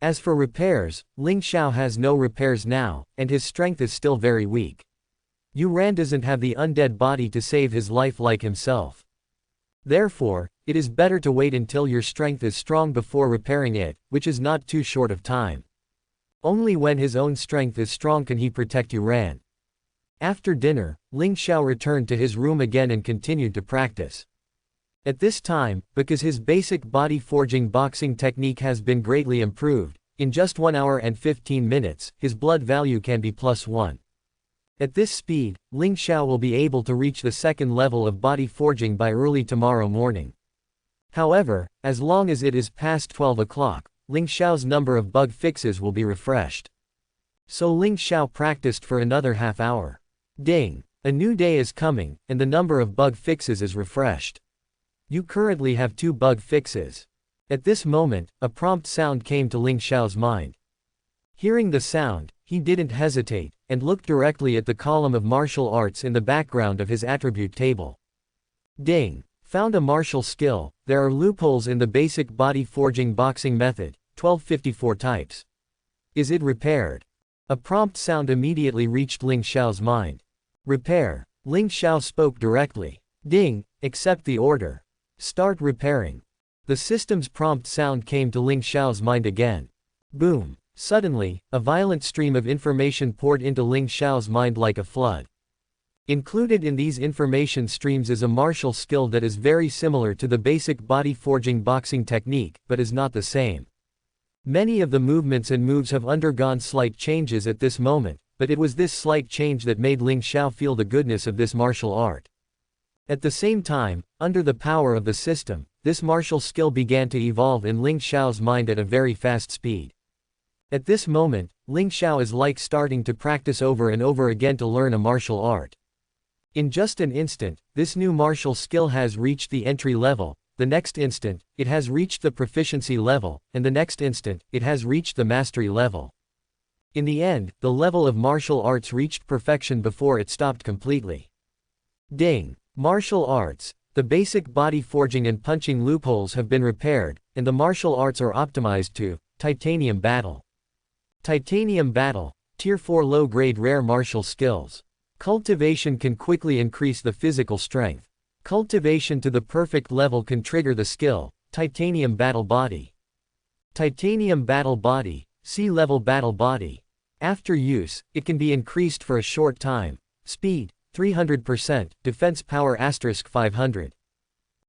As for repairs, Ling Xiao has no repairs now, and his strength is still very weak. Yuran doesn't have the undead body to save his life like himself. Therefore, it is better to wait until your strength is strong before repairing it, which is not too short of time. Only when his own strength is strong can he protect Yuran. After dinner, Ling Xiao returned to his room again and continued to practice. At this time, because his basic body forging boxing technique has been greatly improved, in just 1 hour and 15 minutes, his blood value can be +1. At this speed, Ling Xiao will be able to reach the second level of body forging by early tomorrow morning. However, as long as it is past 12 o'clock, Ling Xiao's number of bug fixes will be refreshed. So Ling Xiao practiced for another half hour. Ding! A new day is coming, and the number of bug fixes is refreshed. You currently have 2 bug fixes. At this moment, a prompt sound came to Ling Xiao's mind. Hearing the sound, he didn't hesitate, and looked directly at the column of martial arts in the background of his attribute table. Ding! Found a martial skill. There are loopholes in the basic body forging boxing method, 1254 types. Is it repaired? A prompt sound immediately reached Ling Xiao's mind. Repair. Ling Xiao spoke directly. Ding! Accept the order. Start repairing. The system's prompt sound came to Ling Xiao's mind again. Boom! Suddenly, a violent stream of information poured into Ling Xiao's mind like a flood. Included in these information streams is a martial skill that is very similar to the basic body forging boxing technique, but is not the same. Many of the movements and moves have undergone slight changes at this moment, but it was this slight change that made Ling Xiao feel the goodness of this martial art. At the same time, under the power of the system, this martial skill began to evolve in Ling Xiao's mind at a very fast speed. At this moment, Ling Xiao is like starting to practice over and over again to learn a martial art. In just an instant, this new martial skill has reached the entry level, the next instant, it has reached the proficiency level, and the next instant, it has reached the mastery level. In the end, the level of martial arts reached perfection before it stopped completely. Ding! Martial arts. The basic body forging and punching loopholes have been repaired, and the martial arts are optimized to Titanium Battle. Titanium Battle. Tier 4 low-grade rare martial skills. Cultivation can quickly increase the physical strength. Cultivation to the perfect level can trigger the skill, Titanium Battle Body. Titanium Battle Body, C-level Battle Body. After use, it can be increased for a short time. Speed, 300%, Defense Power *500.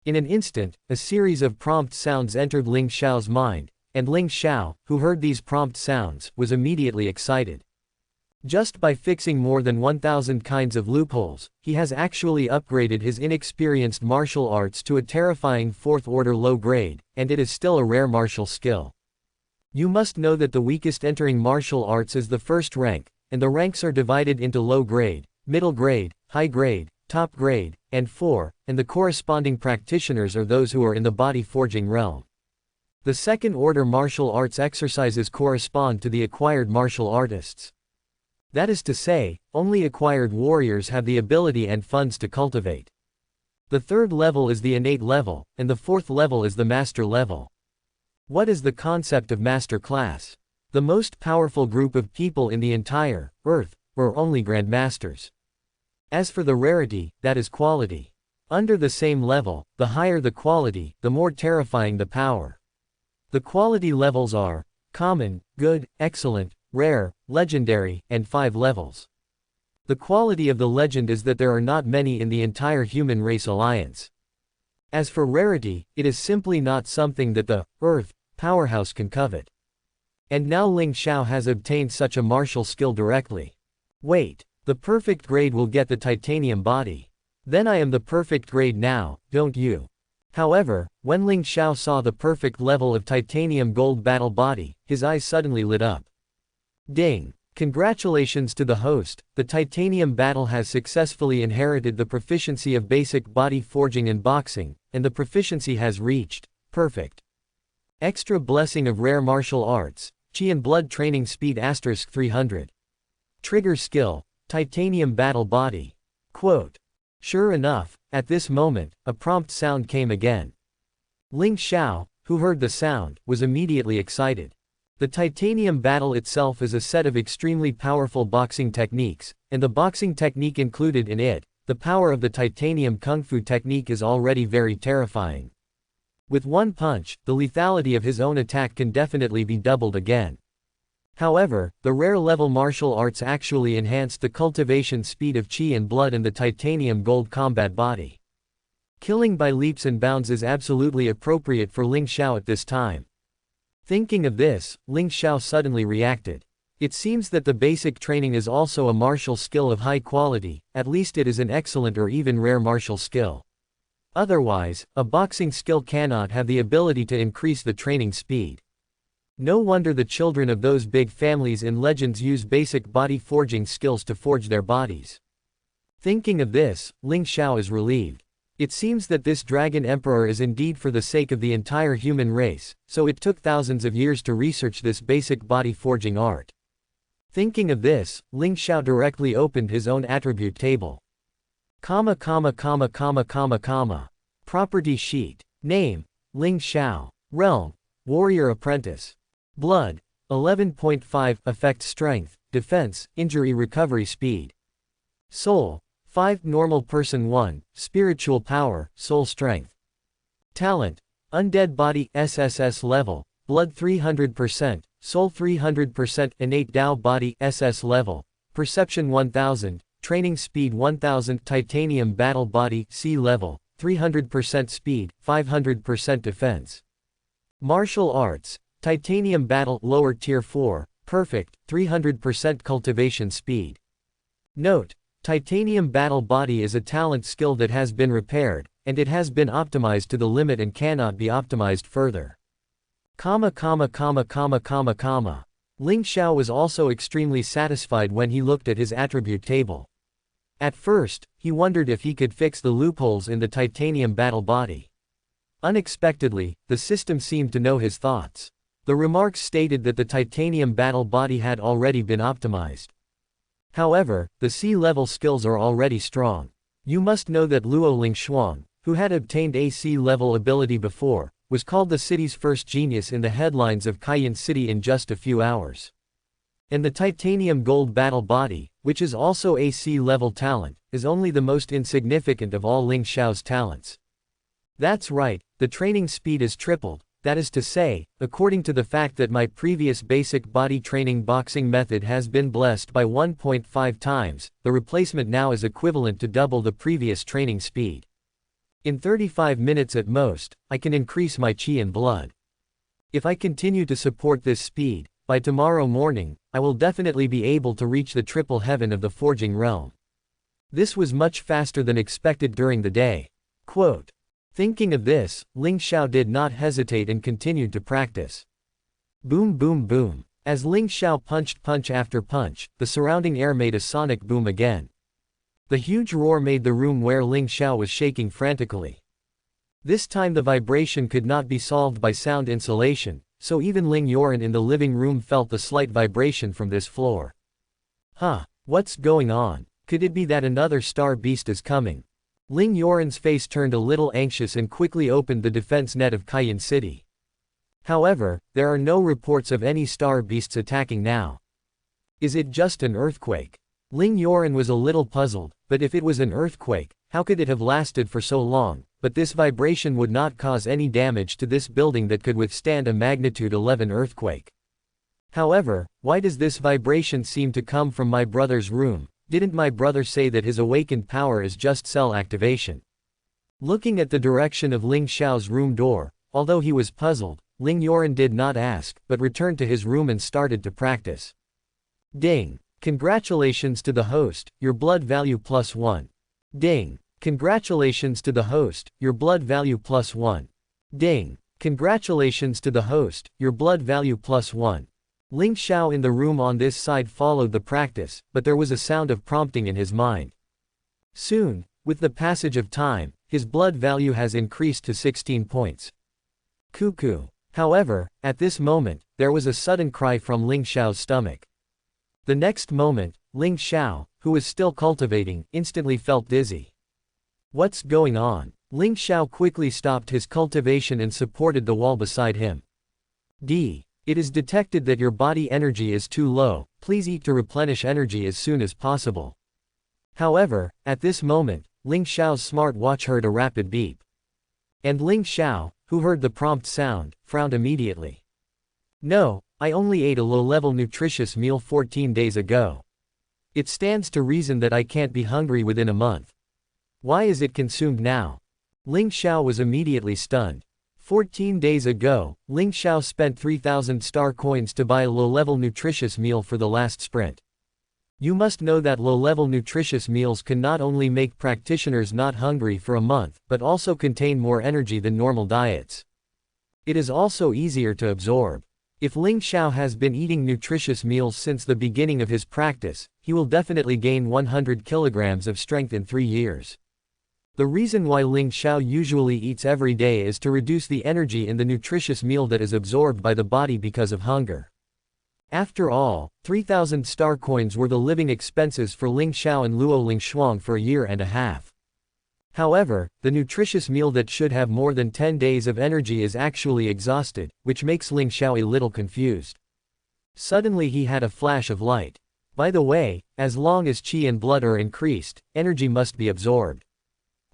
In an instant, a series of prompt sounds entered Ling Xiao's mind, and Ling Xiao, who heard these prompt sounds, was immediately excited. Just by fixing more than 1,000 kinds of loopholes, he has actually upgraded his inexperienced martial arts to a terrifying 4th-order low grade, and it is still a rare martial skill. You must know that the weakest entering martial arts is the 1st rank, and the ranks are divided into low grade, middle grade, high grade, top grade, and 4, and the corresponding practitioners are those who are in the body forging realm. The 2nd-order martial arts exercises correspond to the acquired martial artists. That is to say, only acquired warriors have the ability and funds to cultivate. The third level is the innate level, and the fourth level is the master level. What is the concept of master class? The most powerful group of people in the entire earth, or only grandmasters. As for the rarity, that is quality. Under the same level, the higher the quality, the more terrifying the power. The quality levels are common, good, excellent, rare, legendary, and 5 levels. The quality of the legend is that there are not many in the entire human race alliance. As for rarity, it is simply not something that the Earth powerhouse can covet. And now Ling Xiao has obtained such a martial skill directly. Wait, the perfect grade will get the titanium body. Then I am the perfect grade now, don't you? However, when Ling Xiao saw the perfect level of titanium gold battle body, his eyes suddenly lit up. Ding! Congratulations to the host, the titanium battle has successfully inherited the proficiency of basic body forging and boxing, and the proficiency has reached perfect. Extra blessing of rare martial arts, chi and blood training speed * 300. Trigger skill, titanium battle body. Quote. Sure enough, at this moment, a prompt sound came again. Ling Xiao, who heard the sound, was immediately excited. The titanium battle itself is a set of extremely powerful boxing techniques, and the boxing technique included in it, the power of the titanium kung fu technique is already very terrifying. With one punch, the lethality of his own attack can definitely be doubled again. However, the rare level martial arts actually enhanced the cultivation speed of chi and blood and the titanium gold combat body. Killing by leaps and bounds is absolutely appropriate for Ling Xiao at this time. Thinking of this, Ling Xiao suddenly reacted. It seems that the basic training is also a martial skill of high quality, at least it is an excellent or even rare martial skill. Otherwise, a boxing skill cannot have the ability to increase the training speed. No wonder the children of those big families in legends use basic body forging skills to forge their bodies. Thinking of this, Ling Xiao is relieved. It seems that this dragon emperor is indeed for the sake of the entire human race, so it took thousands of years to research this basic body forging art. Thinking of this, Ling Xiao directly opened his own attribute table. Property sheet. Name, Ling Xiao. Realm, Warrior Apprentice. Blood, 11.5, Effect Strength, Defense, Injury Recovery Speed. Soul, 5 Normal Person 1, Spiritual Power, Soul Strength. Talent, Undead Body, SSS Level, Blood 300%, Soul 300%, Innate Tao Body, SS Level, Perception 1000, Training Speed 1000, Titanium Battle Body, C Level, 300% Speed, 500% Defense. Martial Arts, Titanium Battle, Lower Tier 4, Perfect, 300% Cultivation Speed. Note, Titanium Battle Body is a talent skill that has been repaired, and it has been optimized to the limit and cannot be optimized further. Ling Xiao was also extremely satisfied when he looked at his attribute table. At first, he wondered if he could fix the loopholes in the titanium battle body. Unexpectedly, the system seemed to know his thoughts. The remarks stated that the titanium battle body had already been optimized. However, the C-level skills are already strong. You must know that Luo Lingshuang, who had obtained a C-level ability before, was called the city's first genius in the headlines of Cayenne City in just a few hours. And the titanium gold battle body, which is also a C-level talent, is only the most insignificant of all Ling Xiao's talents. That's right, the training speed is tripled. That is to say, according to the fact that my previous basic body training boxing method has been blessed by 1.5 times, the replacement now is equivalent to double the previous training speed. In 35 minutes at most, I can increase my chi and blood. If I continue to support this speed, by tomorrow morning, I will definitely be able to reach the triple heaven of the forging realm. This was much faster than expected during the day. Quote. Thinking of this, Ling Xiao did not hesitate and continued to practice. Boom boom boom. As Ling Xiao punched punch after punch, the surrounding air made a sonic boom again. The huge roar made the room where Ling Xiao was shaking frantically. This time the vibration could not be solved by sound insulation, so even Ling Yoran in the living room felt the slight vibration from this floor. Huh, what's going on? Could it be that another star beast is coming? Ling Yoren's face turned a little anxious and quickly opened the defense net of Cayenne City. However, there are no reports of any star beasts attacking now. Is it just an earthquake? Ling Yoren was a little puzzled, but if it was an earthquake, how could it have lasted for so long? But this vibration would not cause any damage to this building that could withstand a magnitude 11 earthquake. However, why does this vibration seem to come from my brother's room? Didn't my brother say that his awakened power is just cell activation? Looking at the direction of Ling Xiao's room door, although he was puzzled, Ling Yoren did not ask, but returned to his room and started to practice. Ding! Congratulations to the host, your blood value +1. Ding! Congratulations to the host, your blood value +1. Ding! Congratulations to the host, your blood value +1. Ling Xiao in the room on this side followed the practice, but there was a sound of prompting in his mind. Soon, with the passage of time, his blood value has increased to 16 points. Cuckoo! However, at this moment, there was a sudden cry from Ling Xiao's stomach. The next moment, Ling Xiao, who was still cultivating, instantly felt dizzy. What's going on? Ling Xiao quickly stopped his cultivation and supported the wall beside him. It is detected that your body energy is too low, please eat to replenish energy as soon as possible. However, at this moment, Ling Xiao's smart watch heard a rapid beep. And Ling Xiao, who heard the prompt sound, frowned immediately. No, I only ate a low-level nutritious meal 14 days ago. It stands to reason that I can't be hungry within a month. Why is it consumed now? Ling Xiao was immediately stunned. 14 days ago, Ling Xiao spent 3,000 star coins to buy a low-level nutritious meal for the last sprint. You must know that low-level nutritious meals can not only make practitioners not hungry for a month, but also contain more energy than normal diets. It is also easier to absorb. If Ling Xiao has been eating nutritious meals since the beginning of his practice, he will definitely gain 100 kilograms of strength in 3 years. The reason why Ling Xiao usually eats every day is to reduce the energy in the nutritious meal that is absorbed by the body because of hunger. After all, 3,000 star coins were the living expenses for Ling Xiao and Luo Lingshuang for a year and a half. However, the nutritious meal that should have more than 10 days of energy is actually exhausted, which makes Ling Xiao a little confused. Suddenly he had a flash of light. By the way, as long as qi and blood are increased, energy must be absorbed.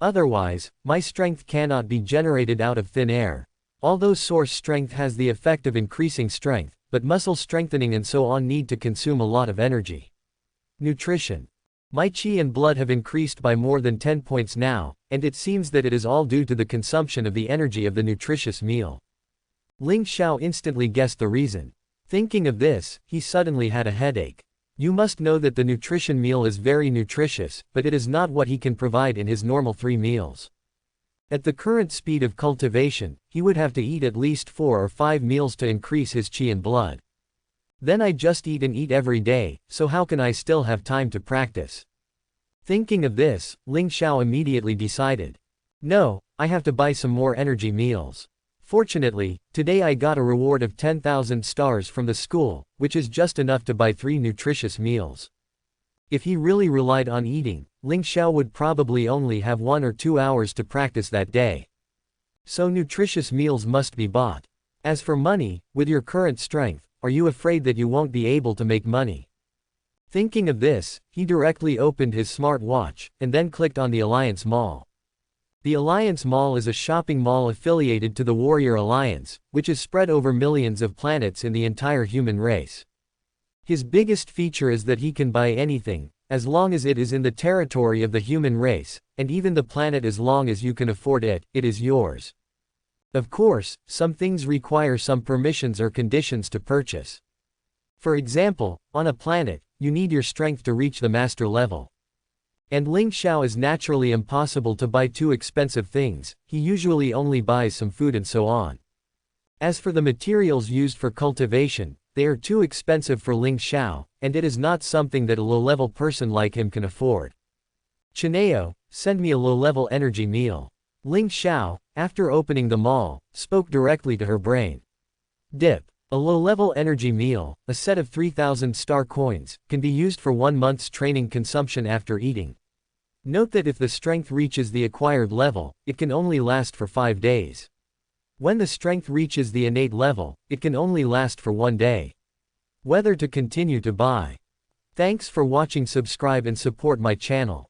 Otherwise, my strength cannot be generated out of thin air. Although source strength has the effect of increasing strength, but muscle strengthening and so on need to consume a lot of energy. Nutrition. My qi and blood have increased by more than 10 points now, and it seems that it is all due to the consumption of the energy of the nutritious meal. Ling Xiao instantly guessed the reason. Thinking of this, he suddenly had a headache. You must know that the nutrition meal is very nutritious, but it is not what he can provide in his normal 3 meals. At the current speed of cultivation, he would have to eat at least 4 or 5 meals to increase his qi and blood. Then I just eat and eat every day, so how can I still have time to practice? Thinking of this, Ling Xiao immediately decided. No, I have to buy some more energy meals. Fortunately, today I got a reward of 10,000 stars from the school, which is just enough to buy 3 nutritious meals. If he really relied on eating, Ling Xiao would probably only have 1 or 2 hours to practice that day. So nutritious meals must be bought. As for money, with your current strength, are you afraid that you won't be able to make money? Thinking of this, he directly opened his smart watch, and then clicked on the Alliance Mall. The Alliance Mall is a shopping mall affiliated to the Warrior Alliance, which is spread over millions of planets in the entire human race. His biggest feature is that he can buy anything, as long as it is in the territory of the human race, and even the planet as long as you can afford it, it is yours. Of course, some things require some permissions or conditions to purchase. For example, on a planet, you need your strength to reach the master level. And Ling Xiao is naturally impossible to buy too expensive things, he usually only buys some food and so on. As for the materials used for cultivation, they are too expensive for Ling Xiao, and it is not something that a low-level person like him can afford. Chineo, send me a low-level energy meal. Ling Xiao, after opening the mall, spoke directly to her brain. Dip. A low-level energy meal, a set of 3,000 star coins, can be used for 1 month's training consumption after eating. Note that if the strength reaches the acquired level, it can only last for 5 days. When the strength reaches the innate level, it can only last for 1 day. Whether to continue to buy. Thanks for watching. Subscribe and support my channel.